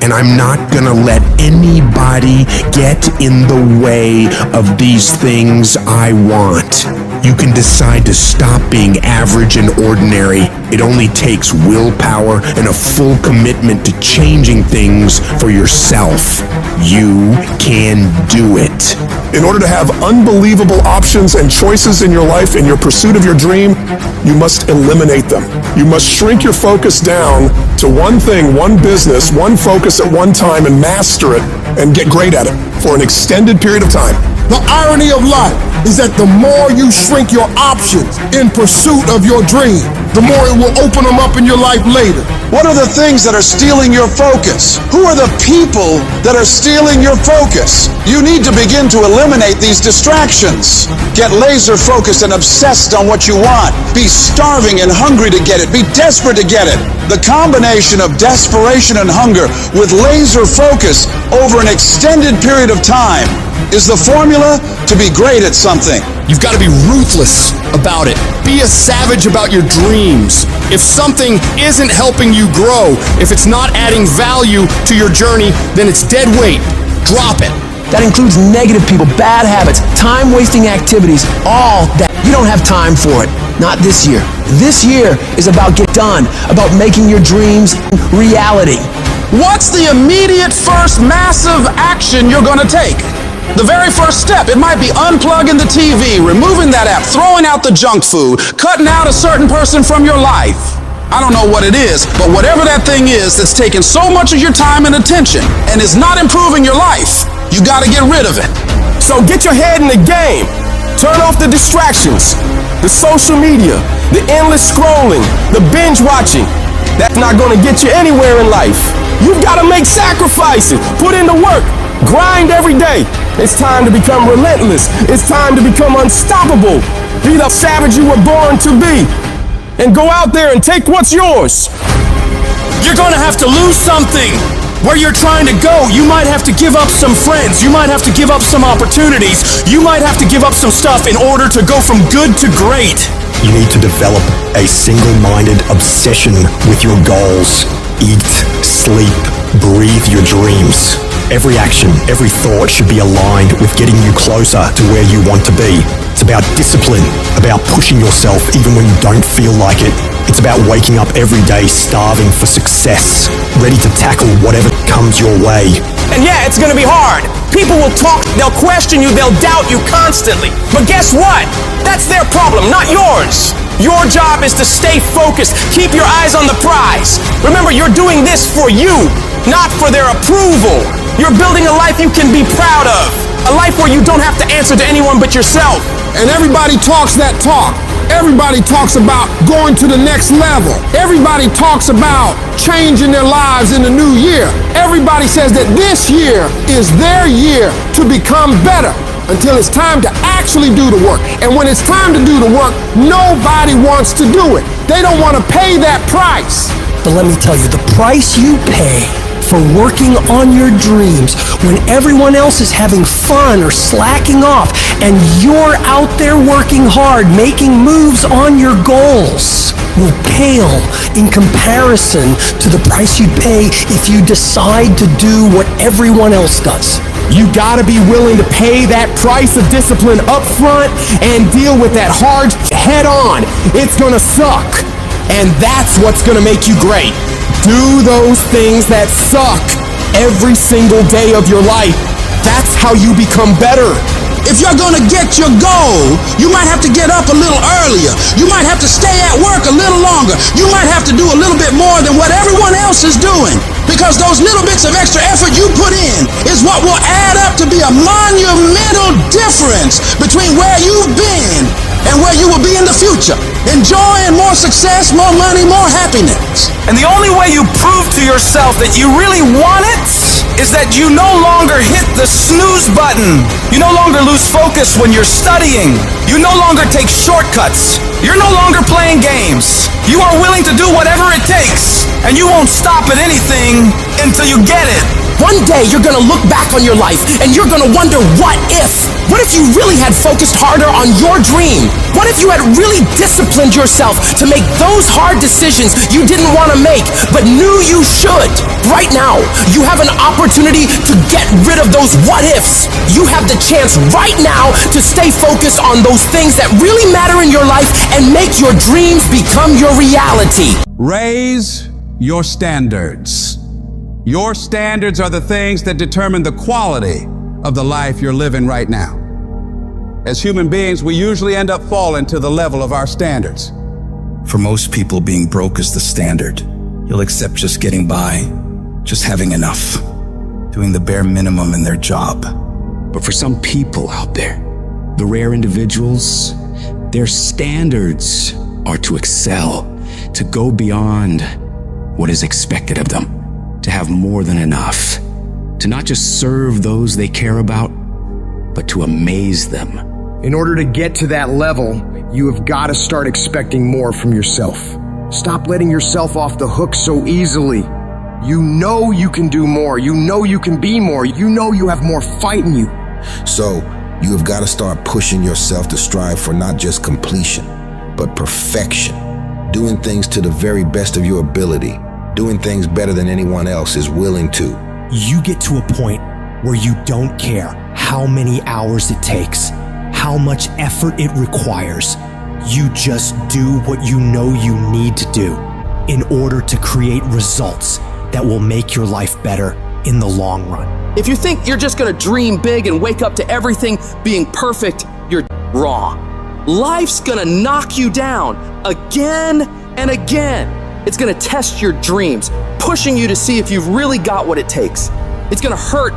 And I'm not gonna let anybody get in the way of these things I want. You can decide to stop being average and ordinary. It only takes willpower and a full commitment to changing things for yourself. You can do it. In order to have unbelievable options and choices in your life, in your pursuit of your dream, you must eliminate them. You must shrink your focus down to one thing, one business, one focus at one time, and master it and get great at it for an extended period of time. The irony of life is that the more you shrink your options in pursuit of your dream, the more it will open them up in your life later. What are the things that are stealing your focus? Who are the people that are stealing your focus? You need to begin to eliminate these distractions. Get laser focused and obsessed on what you want. Be starving and hungry to get it. Be desperate to get it. The combination of desperation and hunger with laser focus over an extended period of time is the formula to be great at something. You've got to be ruthless about it. Be a savage about your dreams. If something isn't helping you grow, if it's not adding value to your journey, then it's dead weight. Drop it. That includes negative people, bad habits, time-wasting activities, all that. You don't have time for it. Not this year. This year is about get done, about making your dreams reality. What's the immediate first massive action you're going to take? The very first step, it might be unplugging the TV, removing that app, throwing out the junk food, cutting out a certain person from your life. I don't know what it is, but whatever that thing is that's taking so much of your time and attention and is not improving your life, you got to get rid of it. So get your head in the game. Turn off the distractions, the social media, the endless scrolling, the binge watching. That's not going to get you anywhere in life. You've got to make sacrifices, put in the work, grind every day. It's time to become relentless. It's time to become unstoppable. Be the savage you were born to be. And go out there and take what's yours. You're going to have to lose something. Where you're trying to go, you might have to give up some friends. You might have to give up some opportunities. You might have to give up some stuff in order to go from good to great. You need to develop a single-minded obsession with your goals. Eat, sleep, breathe your dreams. Every action, every thought should be aligned with getting you closer to where you want to be. It's about discipline, about pushing yourself even when you don't feel like it. It's about waking up every day starving for success, ready to tackle whatever comes your way. And yeah, it's gonna be hard. People will talk, they'll question you, they'll doubt you constantly. But guess what? That's their problem, not yours. Your job is to stay focused, keep your eyes on the prize. Remember, you're doing this for you, not for their approval. You're building a life you can be proud of. A life where you don't have to answer to anyone but yourself. And everybody talks that talk. Everybody talks about going to the next level. Everybody talks about changing their lives in the new year. Everybody says that this year is their year to become better until it's time to actually do the work. And when it's time to do the work, nobody wants to do it. They don't want to pay that price. But let me tell you, the price you pay for working on your dreams when everyone else is having fun or slacking off and you're out there working hard, making moves on your goals, will pale in comparison to the price you'd pay if you decide to do what everyone else does. You gotta be willing to pay that price of discipline up front and deal with that hard head on. It's gonna suck. And that's what's gonna make you great. Do those things that suck every single day of your life. That's how you become better. If you're gonna get your goal, you might have to get up a little earlier. You might have to stay at work a little longer. You might have to do a little bit more than what everyone else is doing. Because those little bits of extra effort you put in is what will add up to be a monumental difference between where you've been and where you will be in the future. Enjoying more success, more money, more happiness. And the only way you prove to yourself that you really want it is that you no longer hit the snooze button. You no longer lose focus when you're studying. You no longer take shortcuts. You're no longer playing games. You are willing to do whatever it takes, and you won't stop at anything until you get it. One day you're gonna look back on your life and you're gonna wonder, what if? What if you really had focused harder on your dream? What if you had really disciplined yourself to make those hard decisions you didn't want to make but knew you should? Right now, you have an opportunity to get rid of those what ifs. You have the chance right now to stay focused on those things that really matter in your life and make your dreams become your reality. Raise your standards. Your standards are the things that determine the quality of the life you're living right now. As human beings, we usually end up falling to the level of our standards. For most people, being broke is the standard. You'll accept just getting by, just having enough, doing the bare minimum in their job. But for some people out there, the rare individuals, their standards are to excel, to go beyond what is expected of them, to have more than enough, to not just serve those they care about, but to amaze them. In order to get to that level, you have got to start expecting more from yourself. Stop letting yourself off the hook so easily. You know you can do more. You know you can be more. You know you have more fight in you. So, you have got to start pushing yourself to strive for not just completion, but perfection. Doing things to the very best of your ability. Doing things better than anyone else is willing to. You get to a point where you don't care how many hours it takes, how much effort it requires. You just do what you know you need to do in order to create results that will make your life better in the long run. If you think you're just gonna dream big and wake up to everything being perfect, you're wrong. Life's gonna knock you down again and again. It's gonna test your dreams, pushing you to see if you've really got what it takes. It's gonna hurt.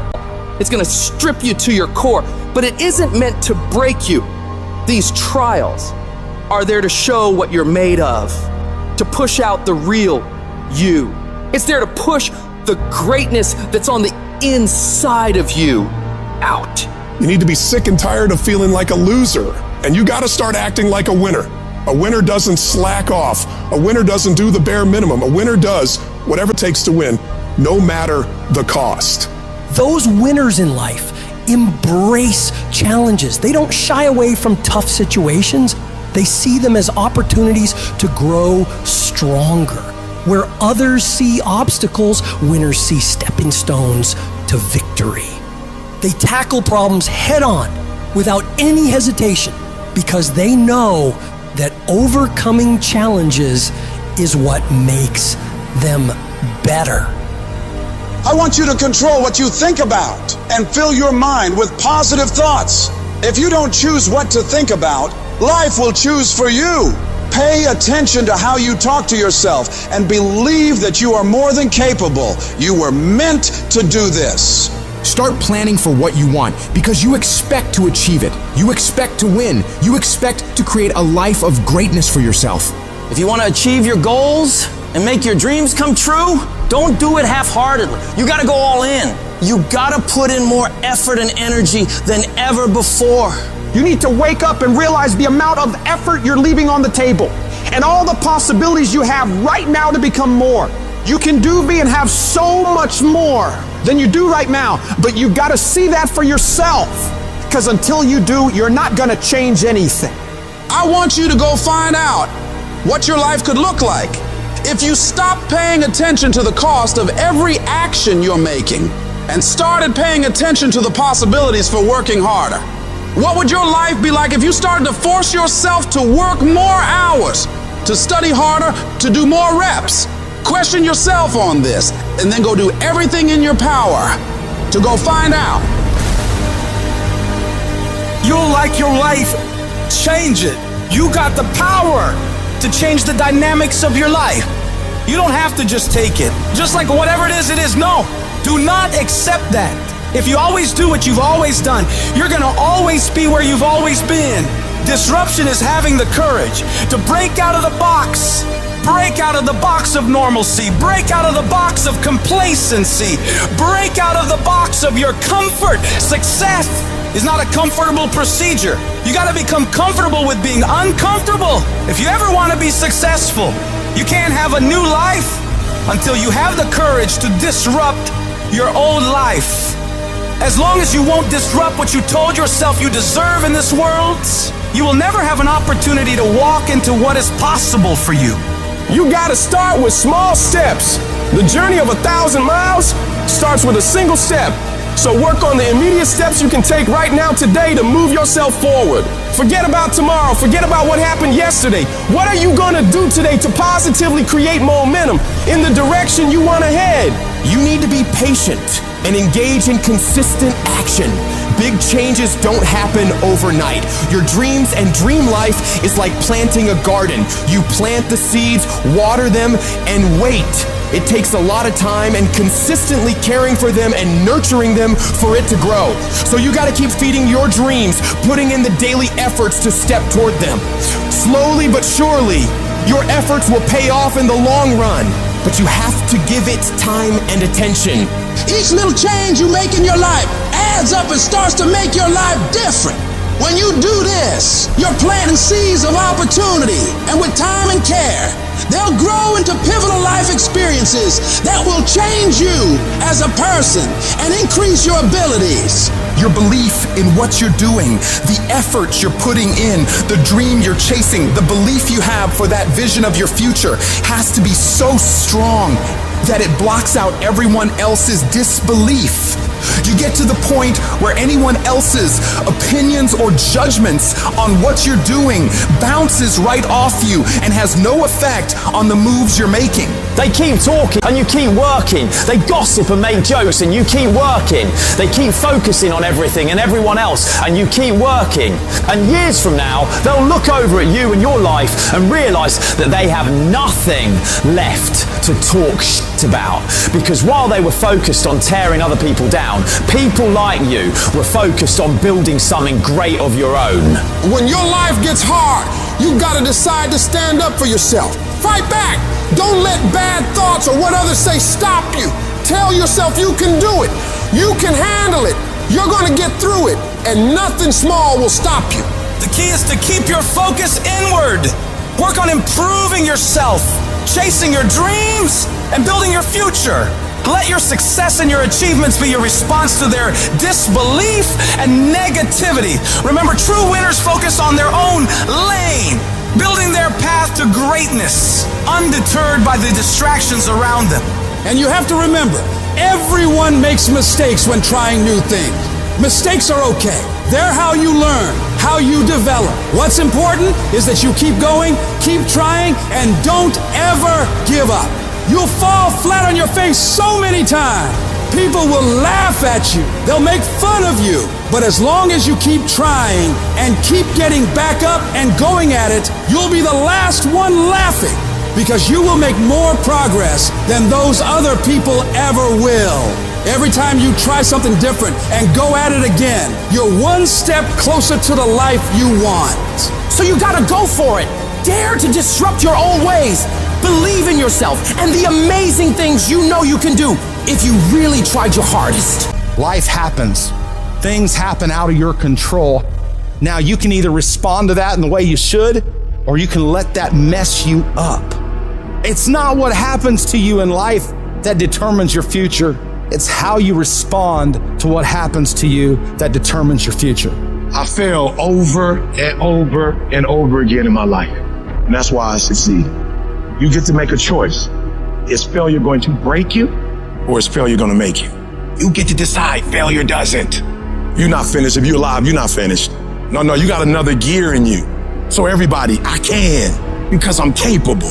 It's gonna strip you to your core, but it isn't meant to break you. These trials are there to show what you're made of, to push out the real you. It's there to push the greatness that's on the inside of you out. You need to be sick and tired of feeling like a loser, and you gotta start acting like a winner. A winner doesn't slack off. A winner doesn't do the bare minimum. A winner does whatever it takes to win, no matter the cost. Those winners in life embrace challenges. They don't shy away from tough situations. They see them as opportunities to grow stronger. Where others see obstacles, winners see stepping stones to victory. They tackle problems head on without any hesitation because they know that overcoming challenges is what makes them better. I want you to control what you think about and fill your mind with positive thoughts. If you don't choose what to think about, life will choose for you. Pay attention to how you talk to yourself and believe that you are more than capable. You were meant to do this. Start planning for what you want because you expect to achieve it. You expect to win. You expect to create a life of greatness for yourself. If you want to achieve your goals and make your dreams come true, don't do it half-heartedly. You got to go all in. You got to put in more effort and energy than ever before. You need to wake up and realize the amount of effort you're leaving on the table and all the possibilities you have right now to become more. You can do, be, and have so much more than you do right now, but you gotta see that for yourself, because until you do, you're not gonna change anything. I want you to go find out what your life could look like if you stopped paying attention to the cost of every action you're making and started paying attention to the possibilities for working harder. What would your life be like if you started to force yourself to work more hours, to study harder, to do more reps? Question yourself on this, and then go do everything in your power to go find out. You'll like your life, change it. You got the power to change the dynamics of your life. You don't have to just take it. Just like whatever it is. No, do not accept that. If you always do what you've always done, you're gonna always be where you've always been. Disruption is having the courage to break out of the box. Break out of the box of normalcy. Break out of the box of complacency. Break out of the box of your comfort. Success is not a comfortable procedure. You gotta become comfortable with being uncomfortable. If you ever wanna be successful, you can't have a new life until you have the courage to disrupt your old life. As long as you won't disrupt what you told yourself you deserve in this world, you will never have an opportunity to walk into what is possible for you. You gotta start with small steps. The journey of 1,000 miles starts with a single step. So work on the immediate steps you can take right now today to move yourself forward. Forget about tomorrow. Forget about what happened yesterday. What are you gonna do today to positively create momentum in the direction you wanna head? You need to be patient and engage in consistent action. Big changes don't happen overnight. Your dreams and dream life is like planting a garden. You plant the seeds, water them, and wait. It takes a lot of time and consistently caring for them and nurturing them for it to grow. So you gotta keep feeding your dreams, putting in the daily efforts to step toward them. Slowly but surely, your efforts will pay off in the long run, but you have to give it time and attention. Each little change you make in your life adds up and starts to make your life different. When you do this, you're planting seeds of opportunity, and with time and care, they'll grow into pivotal life experiences that will change you as a person and increase your abilities. Your belief in what you're doing, the effort you're putting in, the dream you're chasing, the belief you have for that vision of your future has to be so strong that it blocks out everyone else's disbelief. You get to the point where anyone else's opinions or judgments on what you're doing bounces right off you and has no effect on the moves you're making. They keep talking and you keep working. They gossip and make jokes and you keep working. They keep focusing on everything and everyone else and you keep working. And years from now, they'll look over at you and your life and realize that they have nothing left to talk shit about. Because while they were focused on tearing other people down, people like you were focused on building something great of your own. When your life gets hard, you gotta decide to stand up for yourself. Fight back. Don't let bad thoughts or what others say stop you. Tell yourself you can do it. You can handle it. You're gonna get through it, and nothing small will stop you. The key is to keep your focus inward. Work on improving yourself, chasing your dreams, and building your future. Let your success and your achievements be your response to their disbelief and negativity. Remember, true winners focus on their own lane, building their path to greatness, undeterred by the distractions around them. And you have to remember, everyone makes mistakes when trying new things. Mistakes are okay. They're how you learn, how you develop. What's important is that you keep going, keep trying, and don't ever give up. You'll fall flat on your face so many times. People will laugh at you. They'll make fun of you. But as long as you keep trying and keep getting back up and going at it, you'll be the last one laughing, because you will make more progress than those other people ever will. Every time you try something different and go at it again, you're one step closer to the life you want. So you gotta go for it. Dare to disrupt your old ways. Believe in yourself and the amazing things you know you can do if you really tried your hardest. Life happens. Things happen out of your control. Now you can either respond to that in the way you should, or you can let that mess you up. It's not what happens to you in life that determines your future. It's how you respond to what happens to you that determines your future. I fail over and over and over again in my life. And that's why I succeed. You get to make a choice. Is failure going to break you, or is failure going to make you? You get to decide. Failure doesn't. You're not finished. If you're alive, you're not finished. No, you got another gear in you. So everybody, I can because I'm capable.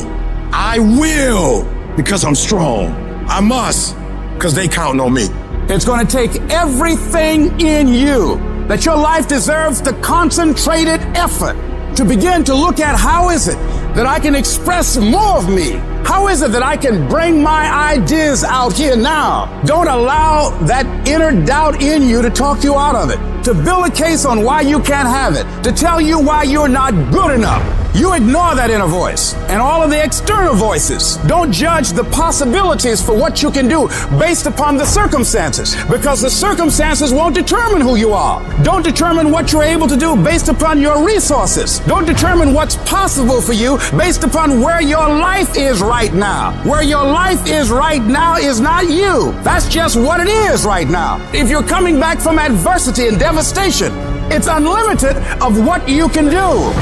I will because I'm strong. I must because they counting on me. It's going to take everything in you that your life deserves the concentrated effort to begin to look at how is it that I can express more of me? How is it that I can bring my ideas out here now? Don't allow that inner doubt in you to talk you out of it, to build a case on why you can't have it, to tell you why you're not good enough. You ignore that inner voice and all of the external voices. Don't judge the possibilities for what you can do based upon the circumstances, because the circumstances won't determine who you are. Don't determine what you're able to do based upon your resources. Don't determine what's possible for you based upon where your life is right now. Where your life is right now is not you. That's just what it is right now. If you're coming back from adversity and devastation, it's unlimited of what you can do.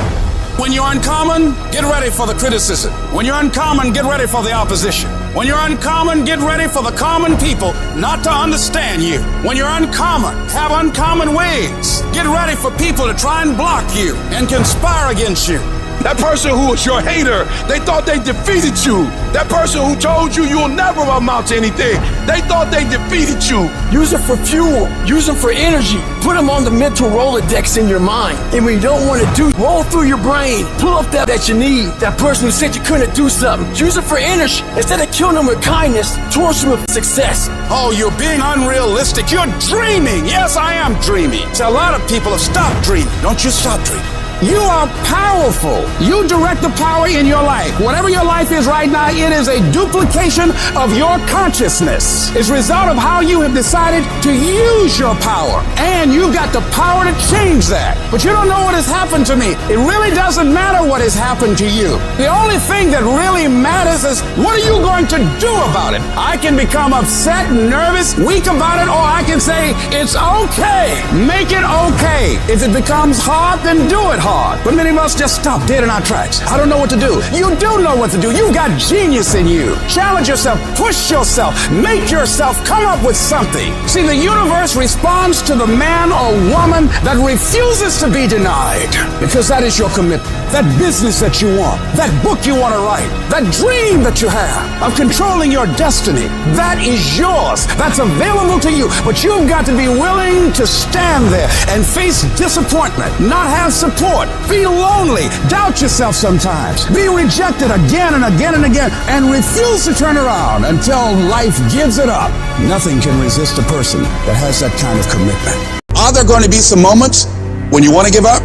When you're uncommon, get ready for the criticism. When you're uncommon, get ready for the opposition. When you're uncommon, get ready for the common people not to understand you. When you're uncommon, have uncommon ways. Get ready for people to try and block you and conspire against you. That person who was your hater, they thought they defeated you. That person who told you you'll never amount to anything, they thought they defeated you. Use it for fuel. Use them for energy. Put them on the mental Rolodex in your mind. And when you don't want to do, roll through your brain. Pull up that you need. That person who said you couldn't do something. Use it for energy. Instead of killing them with kindness, torch them with success. Oh, you're being unrealistic. You're dreaming. Yes, I am dreaming. So a lot of people have stopped dreaming. Don't you stop dreaming. You are powerful. You direct the power in your life. Whatever your life is right now, it is a duplication of your consciousness. It's a result of how you have decided to use your power. And you've got the power to change that. But you don't know what has happened to me. It really doesn't matter what has happened to you. The only thing that really matters is what are you going to do about it? I can become upset, nervous, weak about it, or I can say, it's okay. Make it okay. If it becomes hard, then do it hard. But many of us just stop dead in our tracks. I don't know what to do. You do know what to do. You got genius in you. Challenge yourself, push yourself, make yourself come up with something. See, the universe responds to the man or woman that refuses to be denied, because that is your commitment. That business that you want, that book you want to write, that dream that you have of controlling your destiny, that is yours. That's available to you. But you've got to be willing to stand there and face disappointment, not have support, be lonely, doubt yourself sometimes, be rejected again and again and again, and refuse to turn around until life gives it up. Nothing can resist a person that has that kind of commitment. Are there going to be some moments when you want to give up?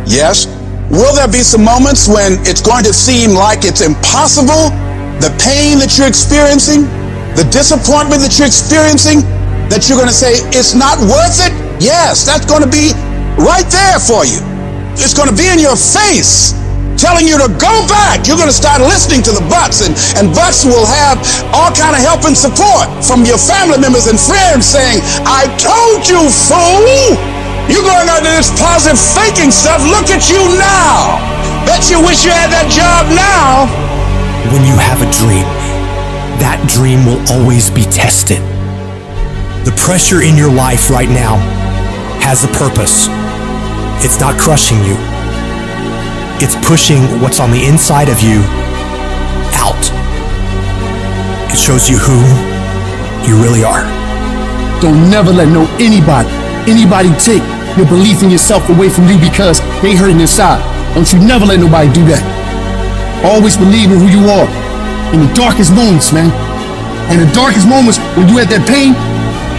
Yes. Will there be some moments when it's going to seem like it's impossible? The pain that you're experiencing, the disappointment that you're experiencing, that you're going to say, it's not worth it? Yes, that's going to be right there for you. It's going to be in your face, telling you to go back. You're going to start listening to the buts, and buts will have all kind of help and support from your family members and friends saying, I told you, fool. You're going under this positive thinking stuff. Look at you now. Bet you wish you had that job now. When you have a dream, that dream will always be tested. The pressure in your life right now has a purpose. It's not crushing you. It's pushing what's on the inside of you out. It shows you who you really are. Don't never let anybody take your belief in yourself away from you because they hurting inside. Don't you never let nobody do that. Always believe in who you are in the darkest moments, man. In the darkest moments, when you at that pain,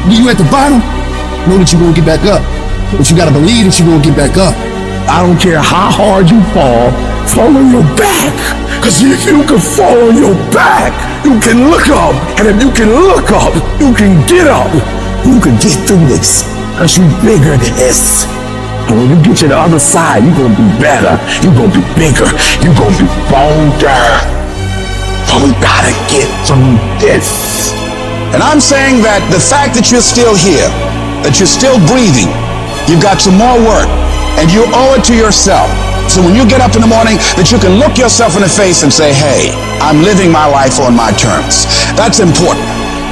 when you at the bottom, know that you're gonna get back up. But you gotta believe that you're gonna get back up. I don't care how hard you fall on your back. Because if you can fall on your back, you can look up. And if you can look up, you can get up. You can get through this. Because you're bigger than this. And when you get to the other side, you're going to be better. You're going to be bigger. You're going to be bolder. But we got to get through this. And I'm saying that the fact that you're still here, that you're still breathing, you've got some more work, and you owe it to yourself. So when you get up in the morning, that you can look yourself in the face and say, hey, I'm living my life on my terms. That's important.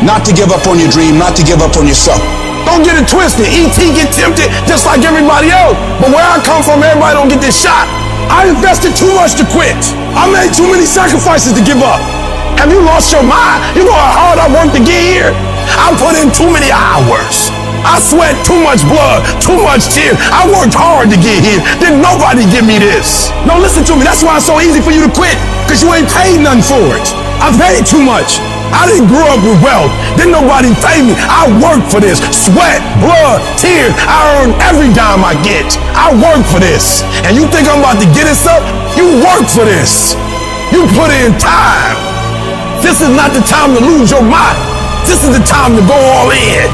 Not to give up on your dream, not to give up on yourself. Don't get it twisted. E.T. get tempted just like everybody else. But where I come from, everybody don't get this shot. I invested too much to quit. I made too many sacrifices to give up. Have you lost your mind? You know how hard I worked to get here? I put in too many hours. I sweat too much blood, too much tears. I worked hard to get here. Didn't nobody give me this. No, listen to me. That's why it's so easy for you to quit. Because you ain't paid nothing for it. I paid too much. I didn't grow up with wealth. Didn't nobody pay me. I worked for this. Sweat, blood, tears. I earn every dime I get. I work for this. And you think I'm about to get this up? You work for this. You put in time. This is not the time to lose your mind. This is the time to go all in.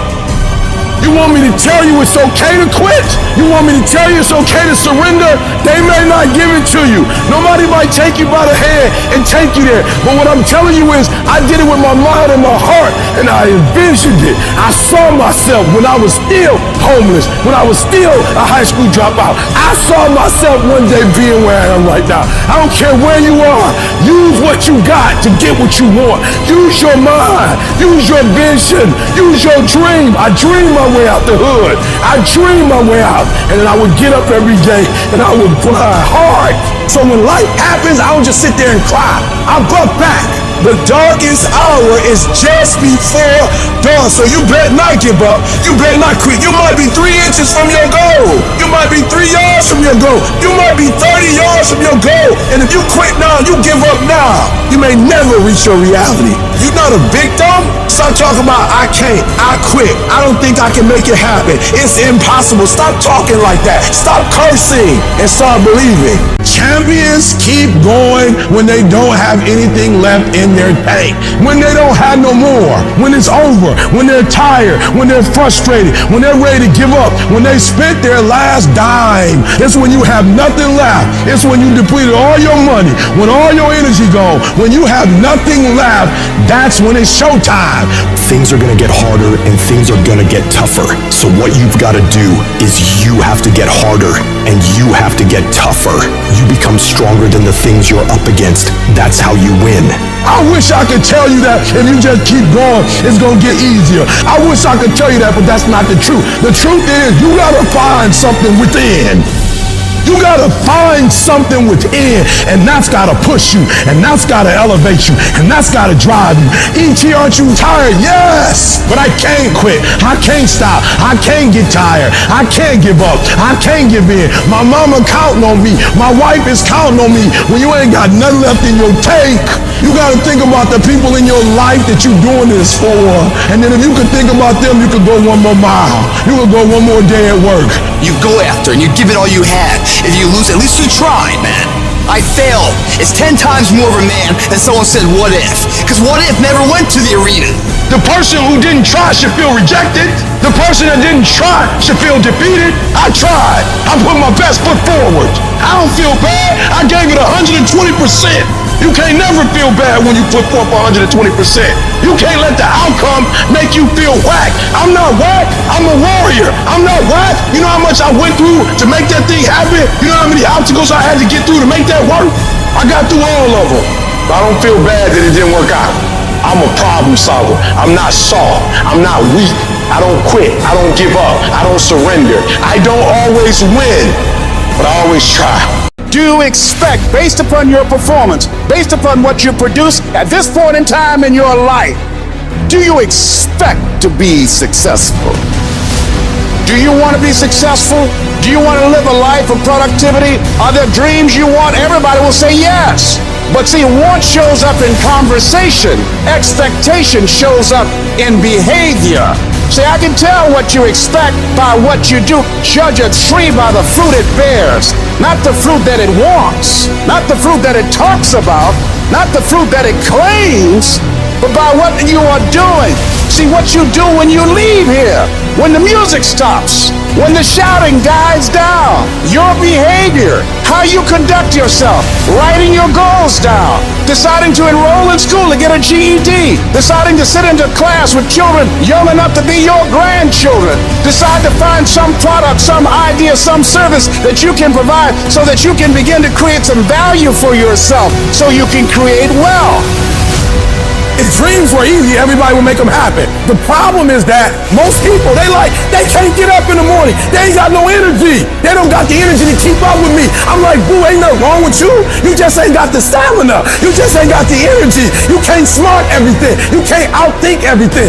You want me to tell you it's okay to quit? You want me to tell you it's okay to surrender? They may not give it to you. Nobody might take you by the hand and take you there. But what I'm telling you is, I did it with my mind and my heart, and I envisioned it. I saw myself when I was still homeless, when I was still a high school dropout. I saw myself one day being where I am right now. I don't care where you are. Use what you got to get what you want. Use your mind. Use your vision. Use your dream. I dream I way out the hood. I dreamed my way out. And then I would get up every day and I would grind hard. So when life happens, I don't just sit there and cry. I buck back. The darkest hour is just before dawn. So you better not give up. You better not quit. You might be 3 inches from your goal. You might be 3 yards from your goal. You might be 30 yards from your goal. And if you quit now, you give up now, you may never reach your reality. You're not a victim. Stop talking about I can't, I quit, I don't think I can make it happen, it's impossible. Stop talking like that. Stop cursing and start believing. Champions keep going when they don't have anything left in their tank. When they don't have no more. When it's over. When they're tired. When they're frustrated. When they're ready to give up. When they spent their last dime. It's when you have nothing left. It's when you depleted all your money. When all your energy gone. When you have nothing left. That's when it's showtime. Things are going to get harder and things are going to get tougher. So what you've got to do is you have to get harder and you have to get tougher. You become stronger than the things you're up against. That's how you win. I wish I could tell you that if you just keep going, it's going to get easier. I wish I could tell you that, but that's not the truth. The truth is you got to find something within. You gotta find something within, and that's gotta push you, and that's gotta elevate you, and that's gotta drive you. E.T., aren't you tired? Yes, but I can't quit. I can't stop. I can't get tired. I can't give up. I can't give in. My mama counting on me. My wife is counting on me. When you ain't got nothing left in your tank, you gotta think about the people in your life that you're doing this for. And then if you could think about them, you could go one more mile. You could go one more day at work. You go after and you give it all you had. If you lose, at least you tried, man. I failed. It's 10 times more of a man than someone said, what if? Because what if never went to the arena. The person who didn't try should feel rejected. The person that didn't try should feel defeated. I tried. I put my best foot forward. I don't feel bad. I gave it 120%. You can't never feel bad when you put forth 120%. You can't let the outcome make you feel whack. I'm not whack. I'm a warrior. I'm not whack. You know how much I went through to make that thing happen? You know how many obstacles I had to get through to make that work? I got through all of them. But I don't feel bad that it didn't work out. I'm a problem solver. I'm not soft. I'm not weak. I don't quit. I don't give up. I don't surrender. I don't always win, but I always try. Do you expect, based upon your performance, based upon what you produce at this point in time in your life, do you expect to be successful? Do you want to be successful? Do you want to live a life of productivity? Are there dreams you want? Everybody will say yes. But see, want shows up in conversation. Expectation shows up in behavior. See, I can tell what you expect by what you do. Judge a tree by the fruit it bears, not the fruit that it wants, not the fruit that it talks about, not the fruit that it claims, but by what you are doing. See, what you do when you leave here, when the music stops, when the shouting dies down, your behavior, how you conduct yourself, writing your goals down, deciding to enroll in school to get a GED, deciding to sit into class with children young enough to be your grandchildren, decide to find some product, some idea, some service that you can provide so that you can begin to create some value for yourself so you can create wealth. If dreams were easy, everybody would make them happen. The problem is that most people, they can't get up in the morning. They ain't got no energy. They don't got the energy to keep up with me. I'm like, boo, ain't nothing wrong with you. You just ain't got the stamina. You just ain't got the energy. You can't smart everything. You can't outthink everything.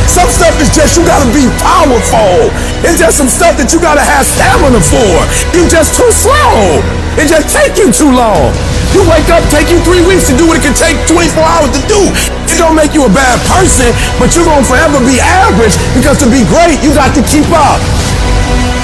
Some stuff is just, you gotta be powerful. It's just some stuff that you gotta have stamina for. You just too slow. It just take you too long. You wake up, take you 3 weeks to do what it can take 24 hours to do. It don't make you a bad person, but you're gonna forever be average because to be great, you got to keep up.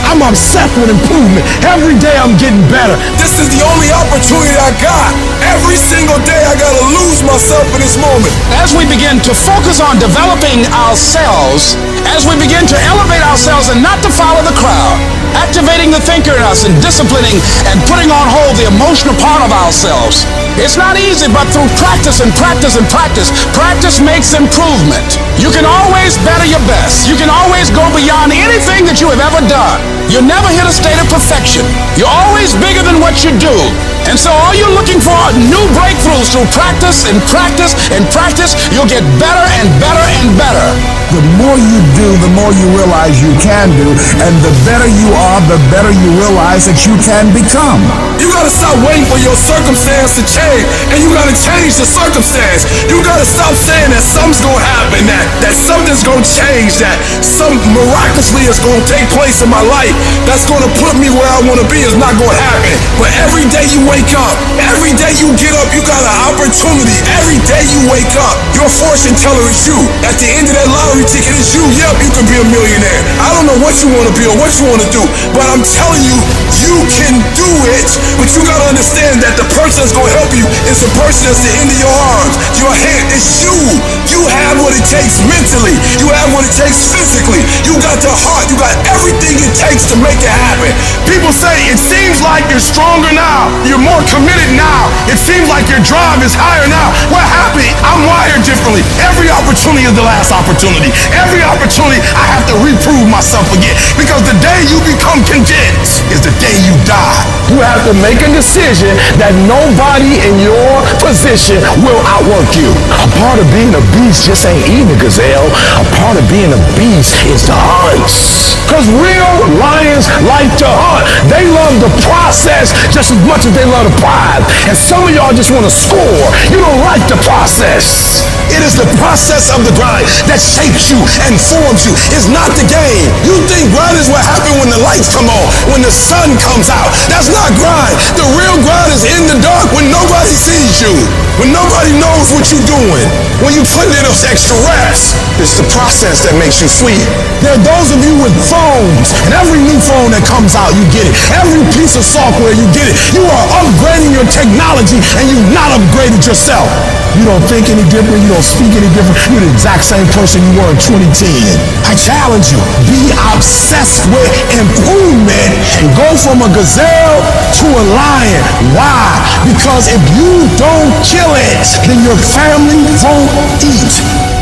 I'm obsessed with improvement. Every day I'm getting better. This is the only opportunity I got. Every single day I gotta lose myself in this moment. As we begin to focus on developing ourselves, as we begin to elevate ourselves and not to follow the crowd, activating the thinker in us and disciplining and putting on hold the emotional part of ourselves. It's not easy, but through practice and practice and practice, practice makes improvement. You can always better your best. You can always go beyond anything that you have ever done. You'll never hit a state of perfection. You're always bigger than what you do. And so all you're looking for are new breakthroughs through practice and practice and practice. You'll get better and better and better. The more you do, the more you realize you can do, and the better you are, the better you realize that you can become. You gotta stop waiting for your circumstance to change, and you gotta change the circumstance. You gotta stop saying that something's gonna happen, that something's gonna change, that some miraculously is gonna take place in my life that's gonna put me where I wanna be. Is not gonna happen. But every day you wake up, every day you get up, you got an opportunity. Every day you wake up, your fortune teller is you. At the end of that lottery ticket is you. Yep, you can be a millionaire. I don't know what you want to be or what you want to do, but I'm telling you, you can do it. But you got to understand that the person that's going to help you is the person that's the end of your arms. Your hand is you. You have what it takes mentally. You have what it takes physically. You got the heart. You got everything it takes to make it happen. People say it seems like you're stronger now. You're more committed now. It seems like your drive is higher now. What happened? I'm wired differently. Every opportunity is the last opportunity. Every opportunity I have to reprove myself again. Because the day you become content is the day you die. You have to make a decision that nobody in your position will outwork you. A part of being a beast just ain't eating a gazelle. A part of being a beast is to hunt. Because real lions like to hunt. They love the process just as much as they love the prize. And some of y'all just want to score. You don't like the process. It is the process of the grind that shapes you and forms you. It's not the game. You think grind is what happens when the lights come on, when the sun comes out. That's not grind. The real grind is in the dark when nobody sees you, when nobody knows what you're doing, when you put in those extra reps. It's the process that makes you sweet. There are those of you with phones, and every new phone that comes out, you get it. Every piece of software, you get it. You are upgrading your technology, and you've not upgraded yourself. You don't think any different. You don't speak any different. You're the exact same person you were in 2010. I challenge you, be obsessed with improvement and go from a gazelle to a lion. Why? Because if you don't kill it, then your family won't eat.